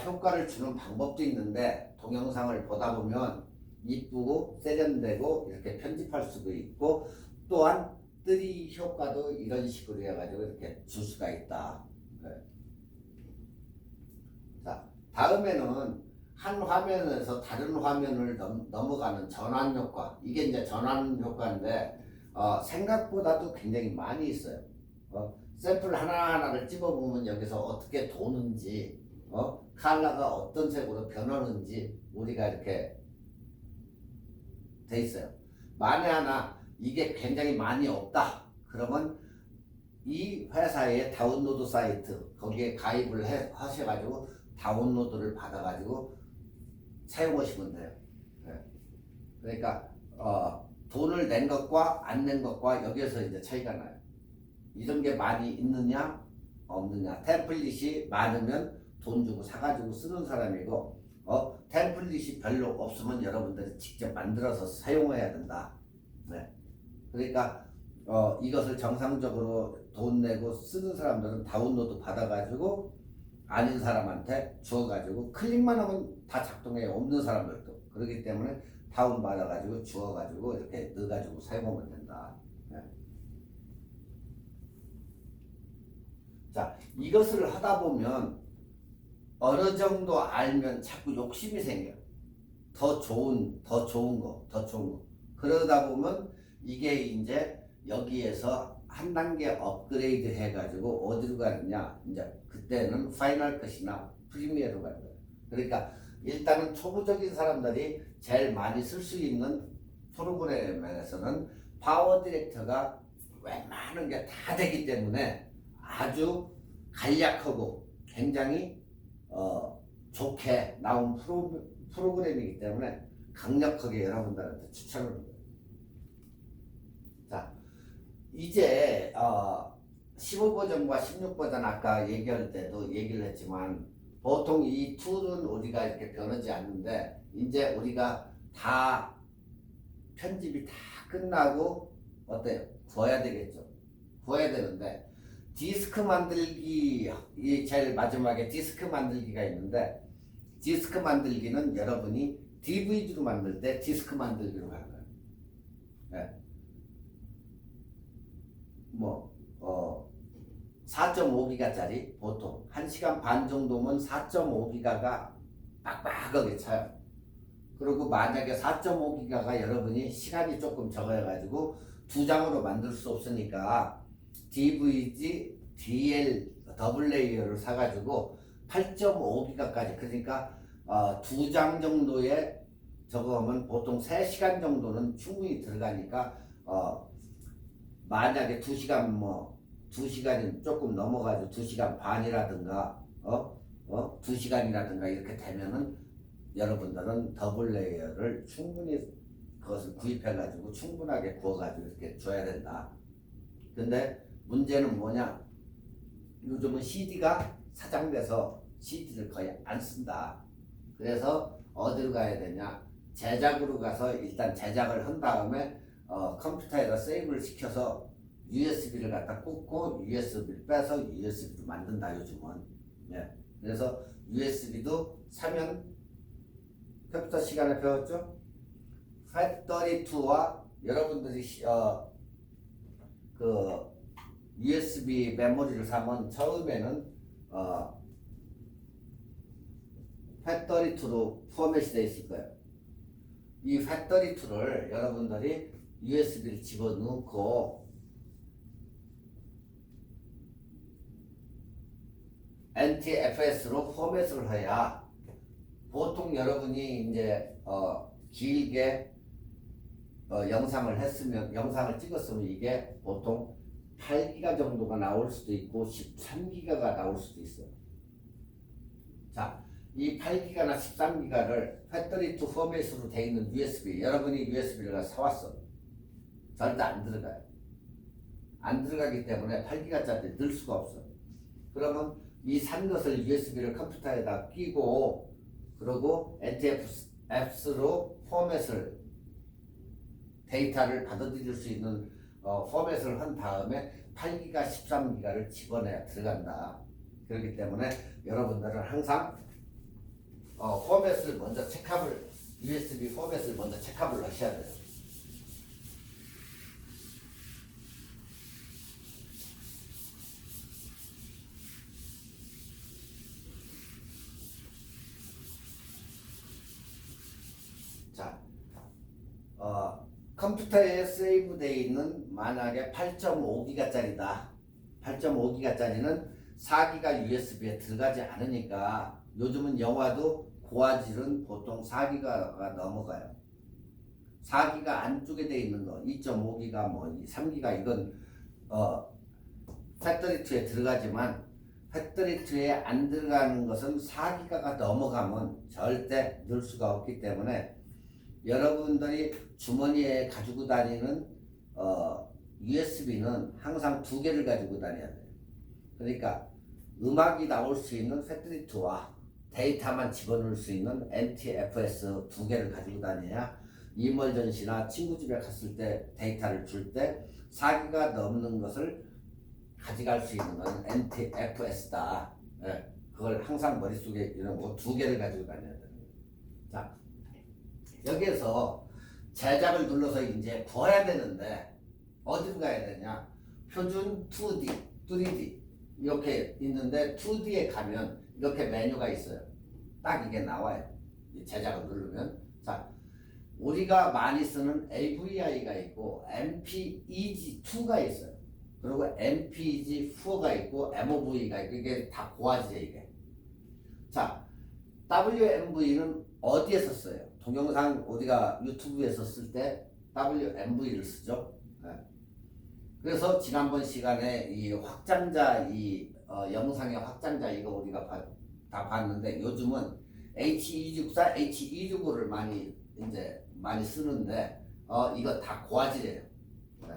효과를 주는 방법도 있는데 동영상을 보다 보면 이쁘고 세련되고 이렇게 편집할 수도 있고 또한 3D 효과도 이런 식으로 해가지고 이렇게 줄 수가 있다. 네. 자, 다음에는 한 화면에서 다른 화면을 넘어가는 전환 효과. 이게 이제 전환 효과인데 생각보다도 굉장히 많이 있어요. 샘플 하나하나를 찍어보면 여기서 어떻게 도는지 컬러가 어떤 색으로 변하는지 우리가 이렇게 돼 있어요. 만에 하나 이게 굉장히 많이 없다 그러면 이 회사의 다운로드 사이트 거기에 가입을 하셔가지고 다운로드를 받아가지고 사용하시면 돼요. 네. 그러니까 돈을 낸 것과 안 낸 것과 여기에서 이제 차이가 나요. 이런 게 많이 있느냐 없느냐. 템플릿이 많으면 돈 주고 사가지고 쓰는 사람이고 템플릿이 별로 없으면 여러분들이 직접 만들어서 사용해야 된다. 네. 그러니까 이것을 정상적으로 돈 내고 쓰는 사람들은 다운로드 받아가지고 아닌 사람한테 주어가지고 클릭만 하면 다 작동해요. 없는 사람들도. 그렇기 때문에 다운 받아가지고 주워가지고 이렇게 넣어가지고 사용하면 된다. 네. 자, 이것을 하다 보면 어느 정도 알면 자꾸 욕심이 생겨. 더 좋은 거, 더 좋은 거. 그러다 보면 이게 이제 여기에서 한 단계 업그레이드 해가지고 어디로 가느냐. 이제 그때는 파이널 컷이나 프리미어로 가는 거예요. 그러니까 일단은 초보적인 사람들이 제일 많이 쓸 수 있는 프로그램에서는 파워 디렉터가 웬만한 게 다 되기 때문에 아주 간략하고 굉장히 좋게 나온 프로그램이기 때문에 강력하게 여러분들한테 추천을 합니다. 자, 이제 15버전과 16버전 아까 얘기할 때도 얘기를 했지만 보통 이 툴은 우리가 이렇게 변하지 않는데 이제 우리가 다 편집이 다 끝나고 어때요? 구워야 되겠죠. 구워야 되는데 디스크 만들기, 이 제일 마지막에 디스크 만들기가 있는데 디스크 만들기는 여러분이 DVD로 만들 때 디스크 만들기로 하는 거예요. 네. 4.5기가짜리 보통 1시간 반 정도면 4.5기가가 빡빡하게 차요. 그리고 만약에 4.5기가가 여러분이 시간이 조금 적어가지고 2장으로 만들 수 없으니까 DVD, DL 더블 레이어를 사가지고 8.5기가까지, 그러니까 2장 정도에 저거 하면 보통 3시간 정도는 충분히 들어가니까 만약에 2시간이 조금 넘어가지고 2시간 반이라든가 2시간이라든가 이렇게 되면은 여러분들은 더블 레이어를 충분히 그것을 구입해가지고 충분하게 구워가지고 이렇게 줘야 된다. 근데 문제는 뭐냐? 요즘은 CD가 사장돼서 CD를 거의 안 쓴다. 그래서 어디로 가야 되냐? 제작으로 가서 일단 제작을 한 다음에 컴퓨터에다 세이브를 시켜서 USB를 갖다 꽂고 USB를 빼서 USB로 만든다 요즘은. 예. 그래서 USB도 사면 컴퓨터 시간에 배웠죠? FAT32와 여러분들이 그 USB 메모리를 사면 처음에는 FAT32로 포맷이 되어 있을 거예요. 이 FAT32를 여러분들이 USB를 집어넣고 NTFS로 포맷을 해야 보통 여러분이 이제 길게 영상을 찍었으면 이게 보통 8기가 정도가 나올 수도 있고 13기가가 나올 수도 있어요. 자, 이 8기가나 13기가를 FAT32 포맷으로 되어 있는 USB, 여러분이 USB를 사왔어. 절대 안 들어가요. 안 들어가기 때문에 8기가짜리 넣을 수가 없어. 그러면 이 산 것을 USB를 컴퓨터에다 끼고 그리고 NTFS로 포맷을 데이터를 받아들일 수 있는 포맷을 한 다음에 8기가, 13기가를 집어내야 들어간다. 그렇기 때문에 여러분들은 항상 포맷을 먼저 USB 포맷을 먼저 체크업을 하셔야 돼요. 자, 컴퓨터에 세이브되어 있는 만약에 8.5기가짜리다. 8.5기가짜리는 4기가 USB에 들어가지 않으니까 요즘은 영화도 고화질은 보통 4기가가 넘어가요. 4기가 안쪽에 되어 있는 거 2.5기가 3기가 이건 FAT32에 들어가지만 FAT32에 안 들어가는 것은 4기가가 넘어가면 절대 넣을 수가 없기 때문에 여러분들이 주머니에 가지고 다니는 USB는 항상 2개를 가지고 다녀야 돼요. 그러니까 음악이 나올 수 있는 FAT32와 데이터만 집어넣을 수 있는 NTFS 2개를 가지고 다녀야 이멀전시나 친구 집에 갔을 때 데이터를 줄 때 4기가 넘는 것을 가져갈 수 있는 건 NTFS다. 네, 그걸 항상 머릿속에 이런 거 2개를 가지고 다녀야 돼요. 자, 여기에서 제작을 눌러서 이제 구해야 되는데 어디로 가야 되냐? 표준 2D, 3D 이렇게 있는데 2D에 가면 이렇게 메뉴가 있어요. 딱 이게 나와요. 이 제작을 누르면 자 우리가 많이 쓰는 AVI가 있고 MPEG2가 있어요. 그리고 MPEG4가 있고 MOV가 있고 이게 다 고화질이에요. 이게. 자 WMV는 어디에서 써요? 동영상 우리가 유튜브에서 쓸 때 WMV를 쓰죠. 네. 그래서 지난번 시간에 이 확장자 영상의 확장자 이거 우리가 다 봤는데 요즘은 H264, H265를 많이 쓰는데 이거 다 고화질이에요. 네.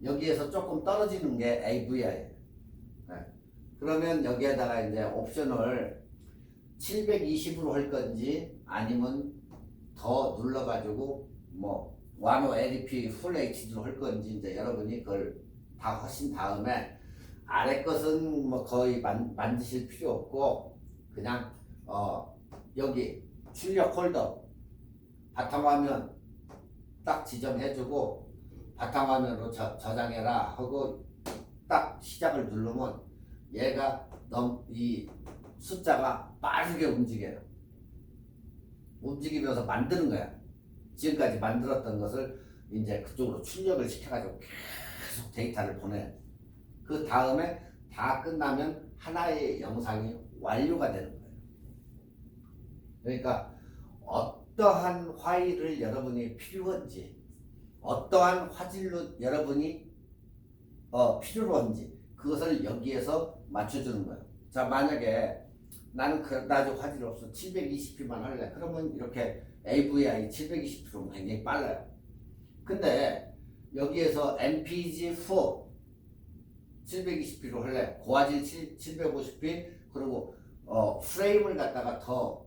여기에서 조금 떨어지는 게 AVI예요. 네. 그러면 여기에다가 이제 옵션을 720으로 할 건지 아니면 더 눌러가지고 뭐 와노 LEP 풀 HD로 할 건지 이제 여러분이 그걸 다 하신 다음에 아래 것은 뭐 거의 만드실 필요 없고 그냥 여기 출력 홀더 바탕화면 딱 지정해주고 바탕화면으로 저장해라 하고 딱 시작을 누르면 얘가 이 숫자가 빠르게 움직여요. 움직이면서 만드는 거야. 지금까지 만들었던 것을 이제 그쪽으로 출력을 시켜가지고 계속 데이터를 보내. 그 다음에 다 끝나면 하나의 영상이 완료가 되는 거예요. 그러니까 어떠한 파일을 여러분이 필요한지, 어떠한 화질로 여러분이 필요로 한지 그것을 여기에서 맞춰주는 거예요. 자 만약에 나는 그다지 화질 없어 720p만 할래. 그러면 이렇게 AVI 720p면 굉장히 빨라요. 근데 여기에서 MPG4 720p로 할래. 고화질 750p 그리고 프레임을 갖다가 더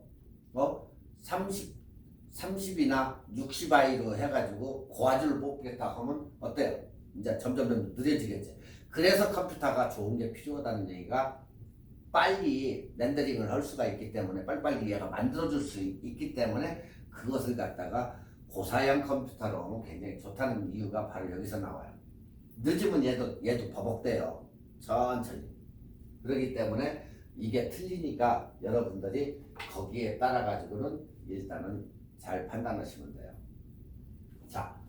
30이나 60i로 해가지고 고화질을 뽑겠다 하면 어때요? 이제 점점 느려지겠지. 그래서 컴퓨터가 좋은 게 필요하다는 얘기가 빨리 렌더링을 할 수가 있기 때문에 빨리빨리 얘가 만들어줄 수 있기 때문에 그것을 갖다가 고사양 컴퓨터로 하면 굉장히 좋다는 이유가 바로 여기서 나와요. 늦으면 얘도 버벅대요. 천천히. 그렇기 때문에 이게 틀리니까 여러분들이 거기에 따라 가지고는 일단은 잘 판단하시면 돼요. 자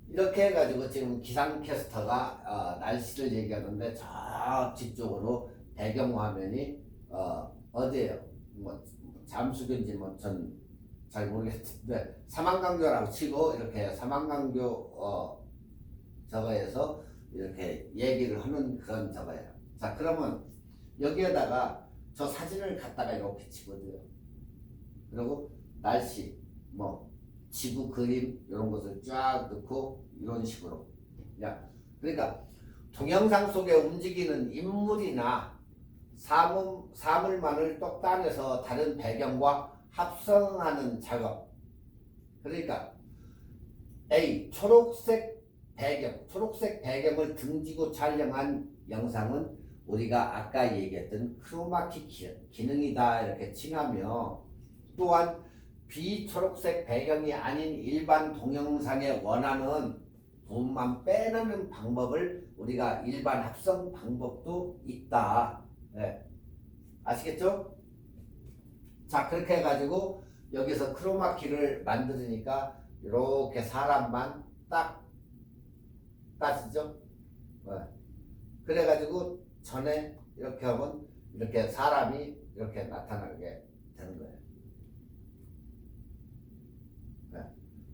이렇게 해가지고 지금 기상캐스터가 날씨를 얘기하는데 저 뒤쪽으로 배경화면이 어디에요? 뭐 잠수교인지 뭐 전 잘 모르겠는데 사망강교라고 치고 이렇게 사망강교 저거에서 이렇게 얘기를 하는 그런 저거예요. 자 그러면 여기에다가 저 사진을 갖다가 이렇게 집어줘요. 그리고 날씨 뭐 지구 그림 이런 것을 쫙 넣고 이런 식으로 그러니까 동영상 속에 움직이는 인물이나 사물만을 똑 따내서 다른 배경과 합성하는 작업. 그러니까 A. 초록색 배경을 등지고 촬영한 영상은 우리가 아까 얘기했던 크로마키 기능이다 이렇게 칭하며 또한 비초록색 배경이 아닌 일반 동영상에 원하는 부분만 빼내는 방법을 우리가 일반 합성 방법도 있다. 네. 아시겠죠? 자 그렇게 해가지고 여기서 크로마키를 만들으니까 이렇게 사람만 딱 따지죠? 네. 그래가지고 전에 이렇게 하면 이렇게 사람이 이렇게 나타나게 되는 거예요. 네.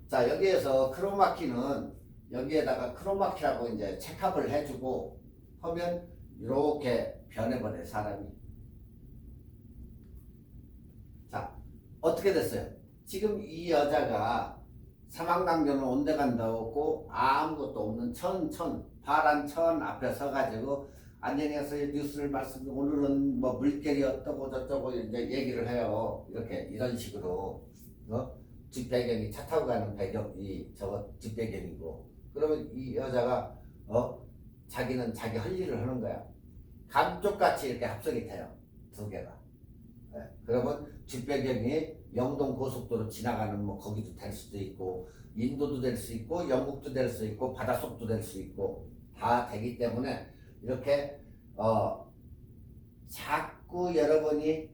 자 여기에서 크로마키는 여기에다가 크로마키라고 이제 체크업을 해주고 하면 이렇게 변해버려요 사람이. 자 어떻게 됐어요? 지금 이 여자가 사망강변을 온데간다고 아무것도 없는 파란 천 앞에 서가지고 안녕하세요 뉴스를 오늘은 뭐 물결이 어떠고 저쩌고 이제 얘기를 해요. 이런 식으로 뒷배경이 차 타고 가는 배경이 저거 뒷배경이고 그러면 이 여자가 자기는 자기 할 일을 하는 거야. 감쪽같이 이렇게 합성이 돼요 두 개가. 네. 그러면 뒷배경이 영동 고속도로 지나가는 뭐 거기도 될 수도 있고 인도도 될 수 있고 영국도 될 수 있고 바닷속도 될 수 있고 다 되기 때문에 이렇게 자꾸 여러분이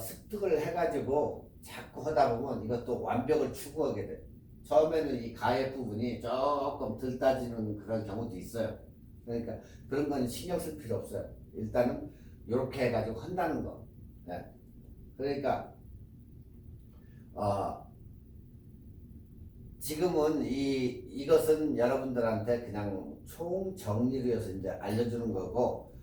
습득을 해가지고 자꾸 하다 보면 이것도 완벽을 추구하게 돼. 처음에는 이 가해 부분이 조금 덜 따지는 그런 경우도 있어요. 그러니까 그런 건 신경 쓸 필요 없어요. 일단은 이렇게 해가지고 한다는 거. 네. 그러니까 지금은 이것은 여러분들한테 그냥 총 정리로 해서 이제 알려주는 거고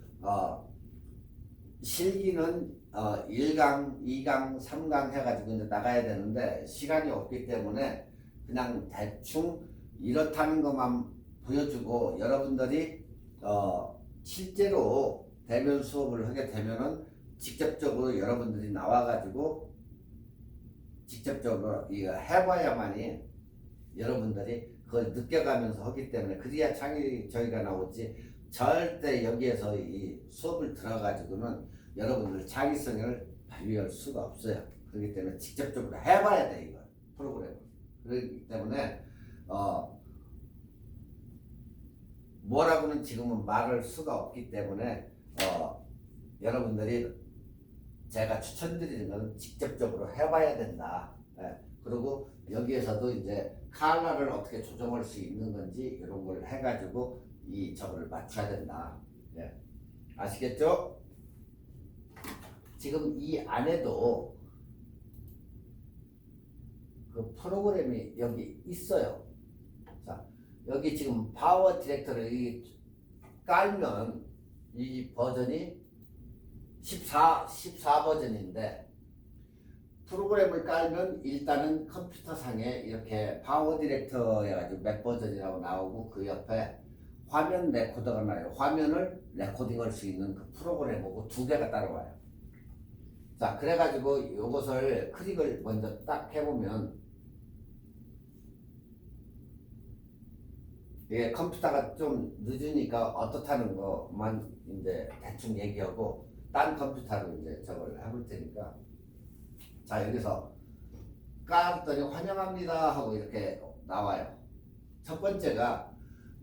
실기는 1강, 2강, 3강 해가지고 이제 나가야 되는데 시간이 없기 때문에 그냥 대충 이렇다는 것만 보여주고 여러분들이 실제로 대면 수업을 하게 되면은 직접적으로 여러분들이 나와가지고 직접적으로 이거 해봐야만이 여러분들이 그걸 느껴가면서 하기 때문에 그래야 저희가 나오지 절대 여기에서 이 수업을 들어가지고는 여러분들 창의성을 발휘할 수가 없어요. 그렇기 때문에 직접적으로 해봐야 돼 이거 프로그램을. 그렇기 때문에 뭐라고는 지금은 말할 수가 없기 때문에 여러분들이 제가 추천드리는 건 직접적으로 해봐야 된다. 예. 그리고 여기에서도 이제 칼라를 어떻게 조정할 수 있는 건지 이런 걸 해가지고 이 저거를 맞춰야 된다. 예. 아시겠죠? 지금 이 안에도 그 프로그램이 여기 있어요. 자, 여기 지금 파워 디렉터를 깔면 이 버전이 14 버전인데 프로그램을 깔면 일단은 컴퓨터 상에 이렇게 파워 디렉터 해가지고 맥 버전이라고 나오고 그 옆에 화면 레코더가 나요. 화면을 레코딩할 수 있는 그 프로그램하고 두 개가 따라와요. 자, 그래가지고 이것을 클릭을 먼저 딱 해보면 이게 컴퓨터가 좀 늦으니까 어떻다는 것만 이제 대충 얘기하고 딴 컴퓨터로 이제 저걸 해볼 테니까 자 여기서 깔았더니 환영합니다 하고 이렇게 나와요. 첫 번째가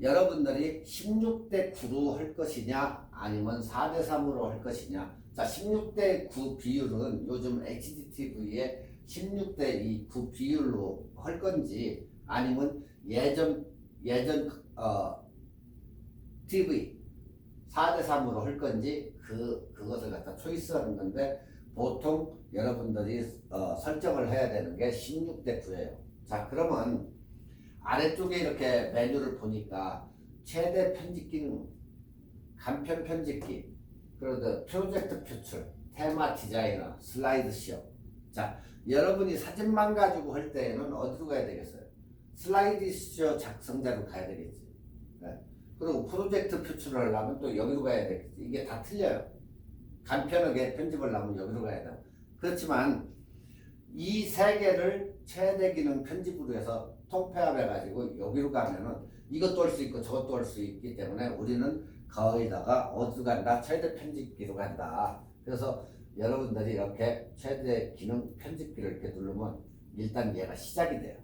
여러분들이 16대 9로 할 것이냐 아니면 4대 3으로 할 것이냐. 자 16대 9 비율은 요즘 HDTV에 16대 9 비율로 할 건지 아니면 예전 TV 4대 3으로 할 건지 그것을 갖다 초이스하는 건데 보통 여러분들이 설정을 해야 되는 게 16대 9예요. 자 그러면 아래쪽에 이렇게 메뉴를 보니까 최대 편집 기능, 간편 편집기, 그리고 프로젝트 표출, 테마 디자이너, 슬라이드 쇼. 자 여러분이 사진만 가지고 할 때에는 어디로 가야 되겠어요? 슬라이드 쇼 작성자로 가야 되겠지. 네. 그리고 프로젝트 표출을 하려면 또 여기로 가야 되겠지. 이게 다 틀려요. 간편하게 편집을 하려면 여기로 가야 돼요. 그렇지만 이 세 개를 최대 기능 편집으로 해서 통폐합해가지고 여기로 가면은 이것도 할 수 있고 저것도 할 수 있기 때문에 우리는 거기다가 어디로 간다? 최대 편집기로 간다. 그래서 여러분들이 이렇게 최대 기능 편집기를 이렇게 누르면 일단 얘가 시작이 돼요.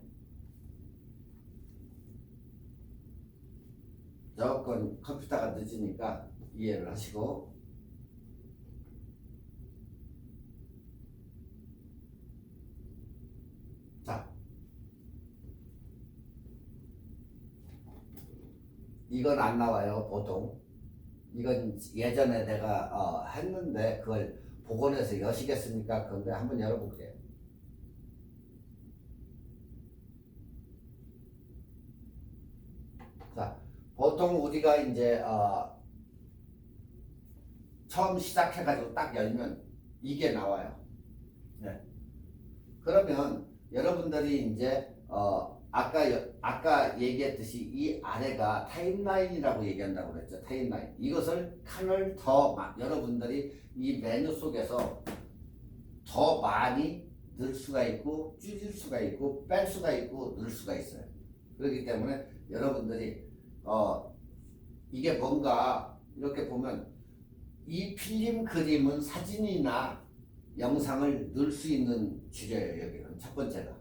조금 컴퓨터가 늦으니까 이해를 하시고 자 이건 안 나와요 보통. 이건 예전에 내가 했는데 그걸 복원해서 여시겠습니까? 그런데 한번 열어볼게요. 자 보통 우리가 이제 처음 시작해가지고 딱 열면 이게 나와요. 네. 그러면 여러분들이 이제 아까 얘기했듯이 이 아래가 타임라인이라고 얘기한다고 그랬죠. 타임라인. 이것을 칸을 더 여러분들이 이 메뉴 속에서 더 많이 넣을 수가 있고 줄일 수가 있고 뺄 수가 있고 넣을 수가 있어요. 그렇기 때문에 여러분들이 이게 뭔가 이렇게 보면 이 필름 그림은 사진이나 영상을 넣을 수 있는 주제예요. 여기는 첫 번째가.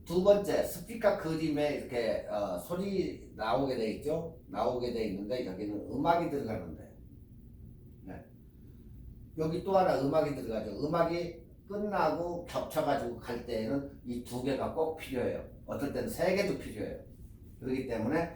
두 번째, 스피커 그림에 이렇게 소리 나오게 돼 있죠. 나오게 돼 있는데 여기는 음악이 들어가는데, 네. 여기 또 하나 음악이 들어가죠. 음악이 끝나고 겹쳐가지고 갈 때에는 이 두 개가 꼭 필요해요. 어떨 때는 세 개도 필요해요. 그렇기 때문에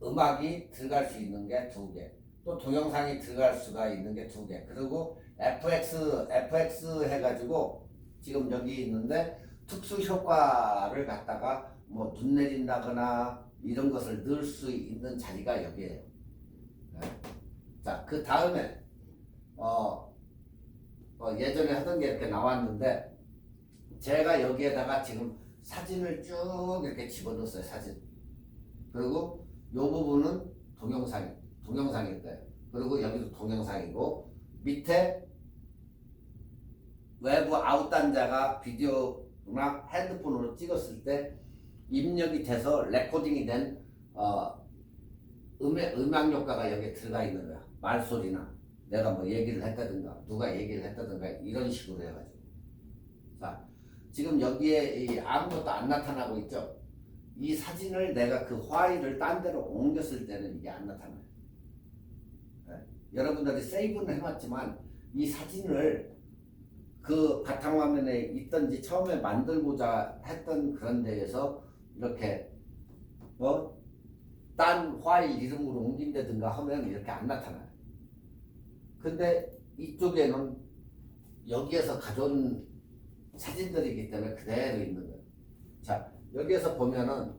음악이 들어갈 수 있는 게 두 개, 또 동영상이 들어갈 수가 있는 게 두 개, 그리고 FX 해가지고 지금 여기 있는데 특수 효과를 갖다가 뭐 눈 내린다거나 이런 것을 넣을 수 있는 자리가 여기에요. 네. 자, 그 다음에 예전에 하던 게 이렇게 나왔는데 제가 여기에다가 지금 사진을 쭉 이렇게 집어넣었어요. 사진. 그리고 요 부분은 동영상일 거예요. 그리고 여기도 동영상이고 밑에 외부 아웃단자가 비디오나 핸드폰으로 찍었을 때 입력이 돼서 레코딩이 된 음악 효과가 여기에 들어가 있는 거야. 말소리나 내가 뭐 얘기를 했다든가 누가 얘기를 했다든가 이런 식으로 해가지고. 자, 지금 여기에 아무것도 안 나타나고 있죠. 이 사진을 내가 그 파일을 딴 데로 옮겼을 때는 이게 안 나타나요. 네. 여러분들이 세이브는 해놨지만 이 사진을 그 바탕화면에 있던지 처음에 만들고자 했던 그런 데에서 이렇게 딴 파일 이름으로 옮긴다든가 하면 이렇게 안 나타나요. 근데 이쪽에는 여기에서 가져온 사진들이기 때문에 그대로 있는 거예요. 자, 여기에서 보면은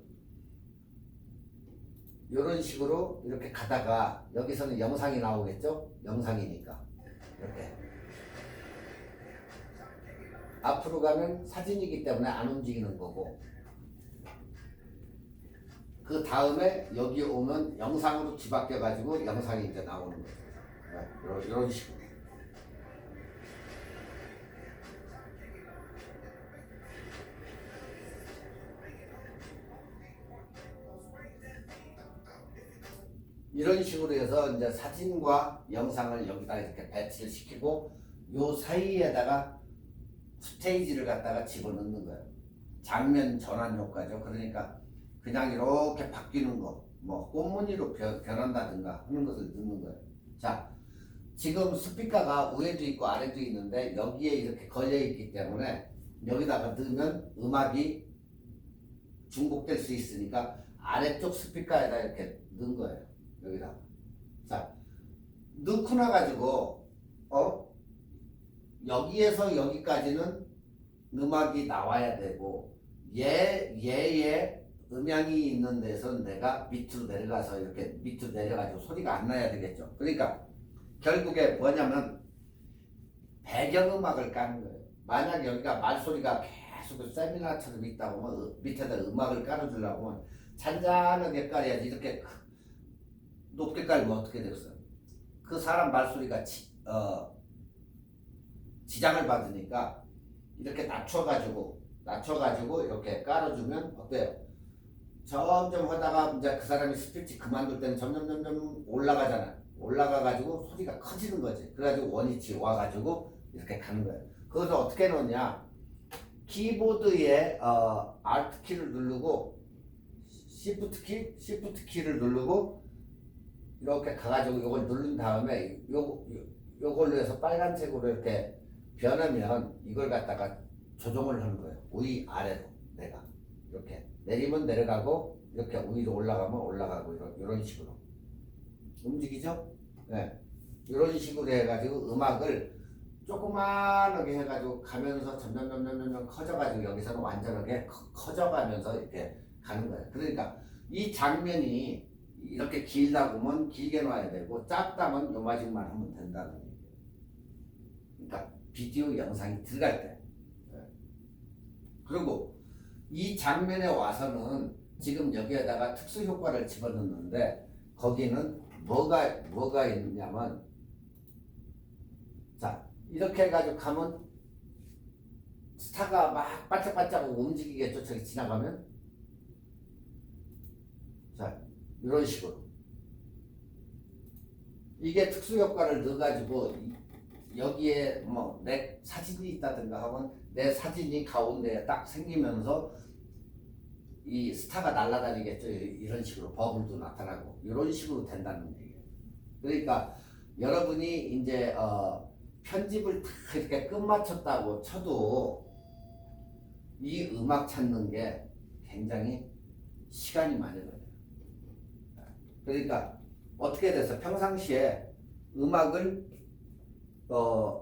이런 식으로 이렇게 가다가 여기서는 영상이 나오겠죠? 영상이니까 이렇게 앞으로 가면 사진이기 때문에 안 움직이는 거고, 그 다음에 여기 오면 영상으로 뒤바뀌어 가지고 영상이 이제 나오는 거죠. 네, 이런 식으로. 이런 식으로 해서 이제 사진과 영상을 여기다 이렇게 배치를 시키고 요 사이에다가 스테이지를 갖다가 집어넣는 거예요. 장면 전환 효과죠. 그러니까 그냥 이렇게 바뀌는 거, 뭐 꽃무늬로 변한다든가 하는 것을 넣는 거예요. 자, 지금 스피커가 위에도 있고 아래도 있는데 여기에 이렇게 걸려 있기 때문에 여기다가 넣으면 음악이 중복될 수 있으니까 아래쪽 스피커에다 이렇게 넣은 거예요. 여기다. 자, 넣고 나가지고 여기에서 여기까지는 음악이 나와야 되고 얘의 음향이 있는 데서 내가 밑으로 내려가서 이렇게 밑으로 내려가지고 소리가 안 나야 되겠죠. 그러니까 결국에 뭐냐면 배경음악을 까는 거예요. 만약 여기가 말소리가 계속 세미나처럼 있다고 하면 밑에다 음악을 깔아주려고 하면 잔잔하게 깔아야지. 이렇게 높게 깔면 어떻게 되겠어요? 그 사람 말소리가 지장을 받으니까 이렇게 낮춰가지고 이렇게 깔아주면 어때요? 점점 하다가 이제 그 사람이 스피치 그만둘 때는 점점 올라가잖아. 올라가가지고 소리가 커지는 거지. 그래가지고 원위치 와가지고 이렇게 가는 거예요. 그것을 어떻게 넣냐? 키보드에 Alt 키를 누르고 Shift 키를 누르고 이렇게 가가지고 이걸 누른 다음에 요걸로 해서 빨간색으로 이렇게 변하면 이걸 갖다가 조정을 하는 거예요. 위 아래로 내가 이렇게 내리면 내려가고 이렇게 위로 올라가면 올라가고 이런 식으로 움직이죠. 네. 이런 식으로 해가지고 음악을 조그만하게 해가지고 가면서 점점 커져가지고 여기서는 완전하게 커져가면서 이렇게 가는 거예요. 그러니까 이 장면이 이렇게 길다 보면 길게 놔야 되고 짧다면 요마직만 하면 된다는 얘기예요. 그러니까 비디오 영상이 들어갈 때. 그리고 이 장면에 와서는 지금 여기에다가 특수 효과를 집어넣는데 거기는 뭐가 있냐면, 자, 이렇게 해가지고 가면 스타가 막 반짝반짝 움직이겠죠. 저기 지나가면. 자, 이런 식으로. 이게 특수 효과를 넣어가지고 여기에 뭐 내 사진이 있다든가 하면 내 사진이 가운데에 딱 생기면서 이 스타가 날아다니겠죠. 이런 식으로 버블도 나타나고 이런 식으로 된다는 얘기예요. 그러니까 여러분이 이제 편집을 다 이렇게 끝마쳤다고 쳐도 이 음악 찾는 게 굉장히 시간이 많이 걸려요. 그러니까 어떻게 돼서 평상시에 음악을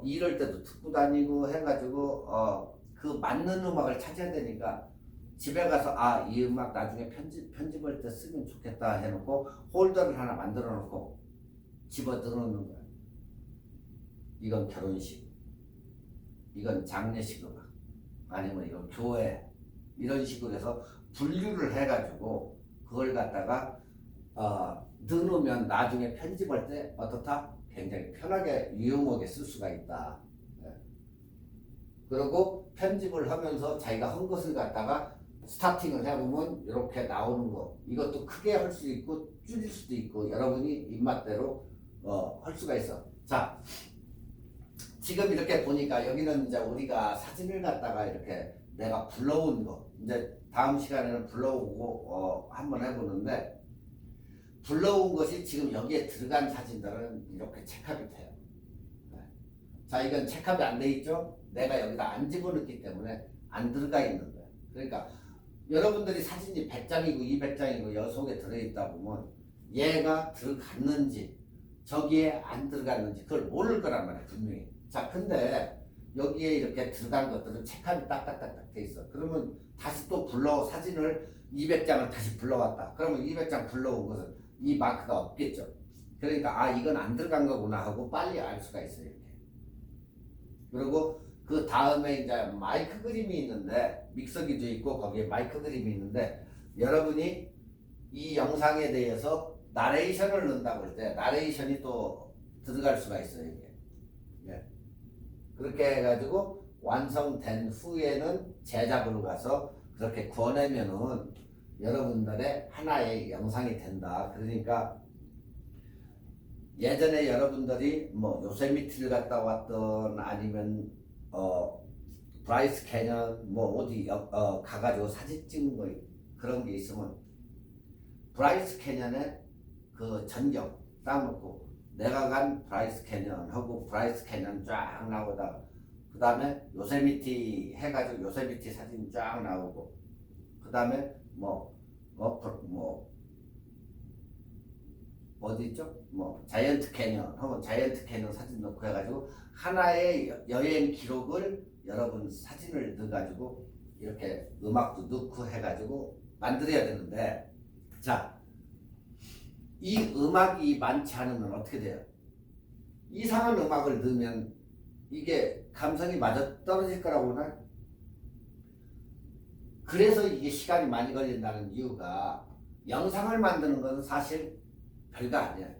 이럴 때도 듣고 다니고 해가지고 그 맞는 음악을 찾아야 되니까 집에 가서 이 음악 나중에 편집할 때 쓰면 좋겠다 해놓고 홀더를 하나 만들어 놓고 집어 넣어놓는 거야. 이건 결혼식, 이건 장례식 음악, 아니면 이건 교회, 이런 식으로 해서 분류를 해가지고 그걸 갖다가 넣어놓으면 나중에 편집할 때 어떻다? 굉장히 편하게 유용하게 쓸 수가 있다. 그리고 편집을 하면서 자기가 한 것을 갖다가 스타팅을 해보면 이렇게 나오는 거, 이것도 크게 할 수 있고 줄일 수도 있고 여러분이 입맛대로 할 수가 있어. 자, 지금 이렇게 보니까 여기는 이제 우리가 사진을 갖다가 이렇게 내가 불러온 거, 이제 다음 시간에는 불러오고 한번 해보는데, 불러온 것이 지금 여기에 들어간 사진들은 이렇게 체크업이 돼요. 자, 이건 체크업이 안 돼 있죠? 내가 여기다 안 집어넣기 때문에 안 들어가 있는 거예요. 그러니까 여러분들이 사진이 100장이고 200장이고 여 속에 들어있다 보면 얘가 들어갔는지 저기에 안 들어갔는지 그걸 모를 거란 말이에요, 분명히. 자, 근데 여기에 이렇게 들어간 것들은 체크업이 딱딱딱딱 돼 있어. 그러면 다시 또 사진을 200장을 다시 불러왔다. 그러면 200장 불러온 것은 이 마크가 없겠죠. 그러니까 이건 안 들어간 거구나 하고 빨리 알 수가 있어요. 이렇게. 그리고 그 다음에 이제 마이크 그림이 있는데, 믹서기도 있고 거기에 마이크 그림이 있는데, 여러분이 이 영상에 대해서 나레이션을 넣는다고 할 때 나레이션이 또 들어갈 수가 있어요. 이게. 예. 그렇게 해가지고 완성된 후에는 제작으로 가서 그렇게 구워내면은 여러분들의 하나의 영상이 된다. 그러니까 예전에 여러분들이 뭐 요세미티를 갔다 왔던, 아니면 브라이스 캐년 뭐 어디 가가지고 사진 찍은 거 그런 게 있으면 브라이스 캐년에 그 전경 딱 놓고 내가 간 브라이스 캐년 하고 브라이스 캐년 쫙 나오다가 그 다음에 요세미티 해가지고 요세미티 사진 쫙 나오고 그 다음에 어디 있죠? 자이언트 캐년 하고 자이언트 캐년 사진 넣고 해가지고 하나의 여행 기록을 여러분 사진을 넣어가지고 이렇게 음악도 넣고 해가지고 만들어야 되는데, 자, 이 음악이 많지 않으면 어떻게 돼요? 이상한 음악을 넣으면 이게 감성이 맞아 떨어질 거라고 하나? 그래서 이게 시간이 많이 걸린다는 이유가, 영상을 만드는 것은 사실 별거 아니야.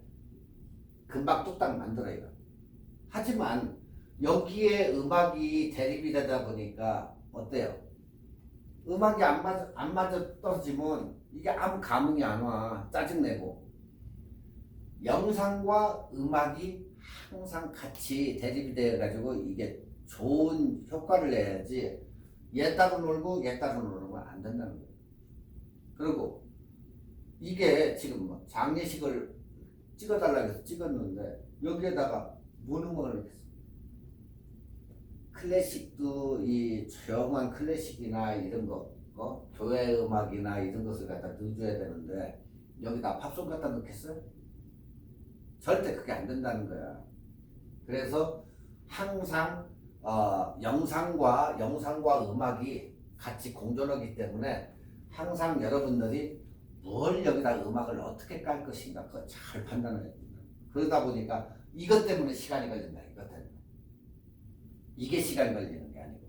금방 뚝딱 만들어요. 하지만 여기에 음악이 대립이 되다 보니까 어때요? 음악이 안 맞아 떨어지면 이게 아무 감흥이 안 와. 짜증내고. 영상과 음악이 항상 같이 대립이 되어가지고 이게 좋은 효과를 내야지, 얘 따로 놀고 얘 따로 놀면 안 된다는 거예요. 그리고 이게 지금 장례식을 찍어달라고 해서 찍었는데 여기에다가 무음악을 했어. 클래식도 이 조용한 클래식이나 이런 거, 교회 음악이나 이런 것을 갖다 넣어줘야 되는데 여기다 팝송 갖다 넣겠어요? 절대 그게 안 된다는 거야. 그래서 항상 영상과 음악이 같이 공존하기 때문에 항상 여러분들이 뭘 여기다 음악을 어떻게 깔 것인가 그거 잘 판단을 해야 된다. 그러다 보니까 이것 때문에 시간이 걸린다. 이것 때문에. 이게 시간이 걸리는 게 아니고,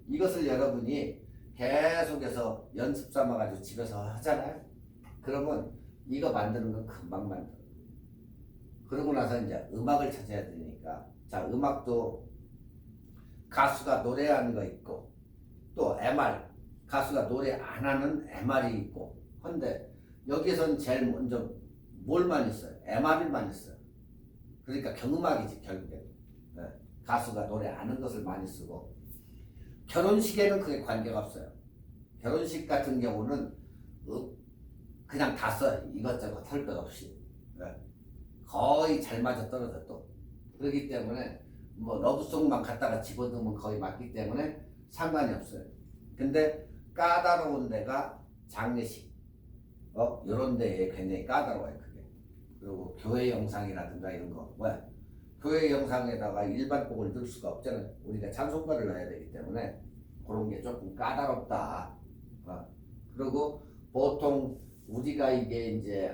이것을 여러분이 계속해서 연습 삼아가지고 집에서 하잖아요. 그러면 이거 만드는 건 금방 만들어. 그러고 나서 이제 음악을 찾아야 되니까, 자, 음악도 가수가 노래하는 거 있고 또 MR, 가수가 노래 안 하는 MR이 있고, 근데 여기에서는 제일 먼저 뭘만 있어요? MR만 있어요. 그러니까 경음악이지 결국에. 네. 가수가 노래 아는 것을 많이 쓰고, 결혼식에는 그게 관계가 없어요. 결혼식 같은 경우는 그냥 다 써. 이것저것 할 것 없이. 거의 잘 맞아 떨어져 또. 그렇기 때문에 뭐 러브송만 갖다가 집어넣으면 거의 맞기 때문에 상관이 없어요. 근데 까다로운 데가 장례식, 이런 데에 굉장히 까다로워요 그게. 그리고 교회 영상이라든가 이런 거, 교회 영상에다가 일반 곡을 넣을 수가 없잖아요. 우리가 찬송가를 넣어야 되기 때문에 그런 게 조금 까다롭다. 그리고 보통 우리가 이게 이제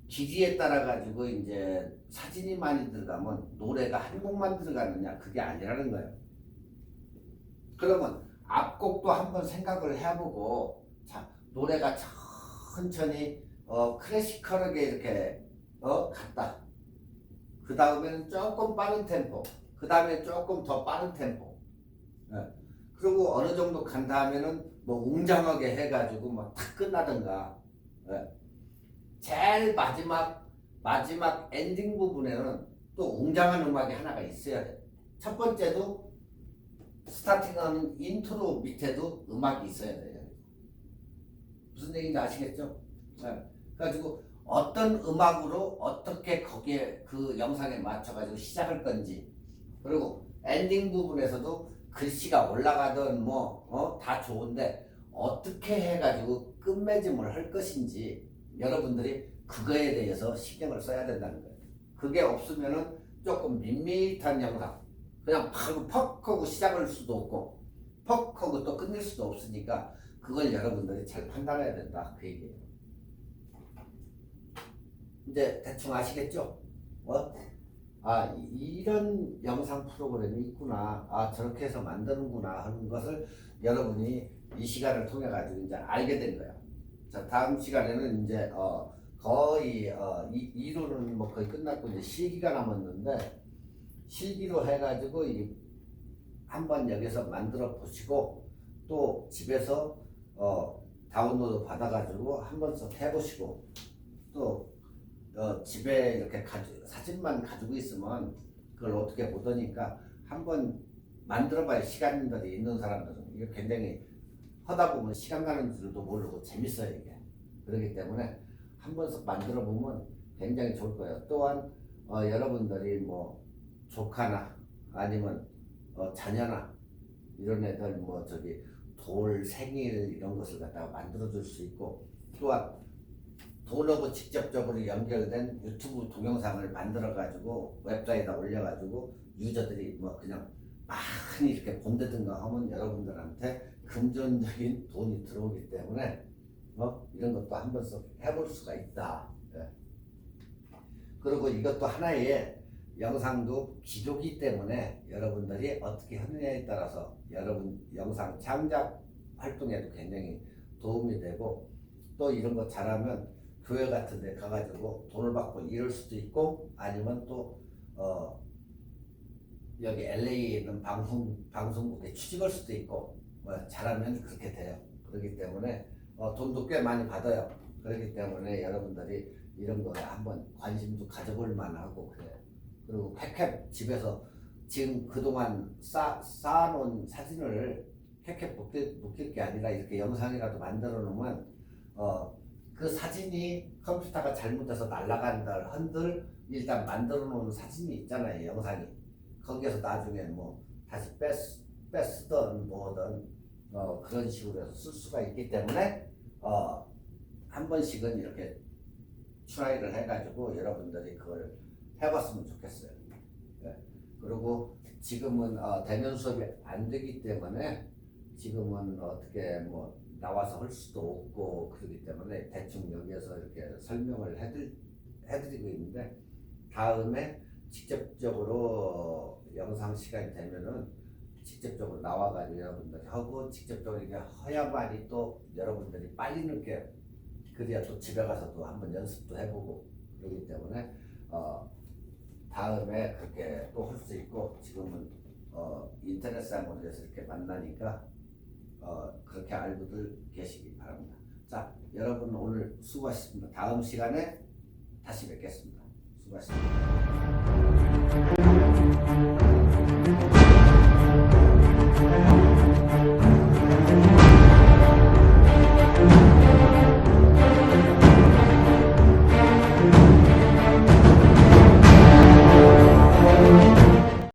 기기에 따라 가지고 이제 사진이 많이 들어가면 노래가 한 곡만 들어가느냐, 그게 아니라는 거예요. 그러면 앞곡도 한번 생각을 해보고, 자, 노래가 천천히 클래시컬하게 이렇게 갔다. 그 다음에는 조금 빠른 템포, 그 다음에 조금 더 빠른 템포. 그리고 어느 정도 간 다음에는 뭐 웅장하게 해가지고 뭐 탁 끝나든가. 제일 마지막 엔딩 부분에는 또 웅장한 음악이 하나가 있어야 돼. 첫 번째도 스타팅하는 인트로 밑에도 음악이 있어야 돼요. 무슨 얘기인지 아시겠죠? 그래가지고 어떤 음악으로 어떻게 거기에 그 영상에 맞춰가지고 시작할 건지, 그리고 엔딩 부분에서도 글씨가 올라가든 다 좋은데 어떻게 해가지고 끝맺음을 할 것인지 여러분들이 그거에 대해서 신경을 써야 된다는 거예요. 그게 없으면은 조금 밋밋한 영상, 그냥 바로 퍽 하고 시작할 수도 없고 퍽 하고 또 끝낼 수도 없으니까 그걸 여러분들이 잘 판단해야 된다, 그 얘기예요. 이제 대충 아시겠죠? 이런 영상 프로그램이 있구나, 저렇게 해서 만드는구나 하는 것을 여러분이 이 시간을 통해 가지고 이제 알게 된 거예요. 자, 다음 시간에는 이제 거의 이론은 뭐 거의 끝났고 이제 실기가 남았는데, 실기로 해가지고 한번 여기서 만들어 보시고 또 집에서 다운로드 받아가지고 한 번씩 해보시고, 또 집에 이렇게 사진만 가지고 있으면 그걸 어떻게 보더니까 한번 만들어봐야, 시간들이 있는 사람들은 이게 굉장히 하다 보면 시간 가는 줄도 모르고 재밌어요 이게. 그렇기 때문에 한 번씩 만들어 보면 굉장히 좋을 거예요. 또한 여러분들이 뭐 조카나 아니면 자녀나 이런 애들 돌 생일 이런 것을 갖다가 만들어 줄 수 있고, 또한 돈하고 직접적으로 연결된 유튜브 동영상을 만들어 가지고 웹사이트에 올려 가지고 유저들이 그냥 많이 이렇게 본다든가 하면 여러분들한테 금전적인 돈이 들어오기 때문에 이런 것도 한 번씩 해볼 수가 있다. 그리고 이것도 하나의 영상도 기조기 때문에 여러분들이 어떻게 하느냐에 따라서 여러분 영상 창작 활동에도 굉장히 도움이 되고, 또 이런 거 잘하면 교회 같은 데 가가지고 돈을 받고 이럴 수도 있고, 아니면 또 여기 LA에 있는 방송국에 취직할 수도 있고, 잘하면 그렇게 돼요. 그렇기 때문에 돈도 꽤 많이 받아요. 그렇기 때문에 여러분들이 이런 거에 한번 관심도 가져볼 만하고 그래요. 그리고 캡캡 집에서 지금 그동안 쌓아놓은 사진을 캡캡 묶일 게 아니라 이렇게 영상이라도 만들어 놓으면 그 사진이 컴퓨터가 잘못해서 날아간다 한들 일단 만들어 놓은 사진이 있잖아요, 영상이. 거기에서 나중에 다시 쓰던 뭐든 그런 식으로 해서 쓸 수가 있기 때문에 한 번씩은 이렇게 트라이를 해가지고 여러분들이 그걸 해봤으면 좋겠어요. 그리고 지금은 대면 수업이 안 되기 때문에 지금은 어떻게 나와서 할 수도 없고 그렇기 때문에 대충 여기에서 이렇게 설명을 해드리고 있는데, 다음에 직접적으로 영상 시간이 되면은 직접적으로 나와가지고 여러분들이 하고, 직접적으로 이게 해야만이 또 여러분들이 빨리 늦게, 그래야 또 집에 가서 또 한번 연습도 해보고 그러기 때문에 다음에 그렇게 또 할 수 있고, 지금은 인터넷상으로 해서 이렇게 만나니까 그렇게 알고들 계시기 바랍니다. 자, 여러분 오늘 수고하셨습니다. 다음 시간에 다시 뵙겠습니다. 수고하셨습니다.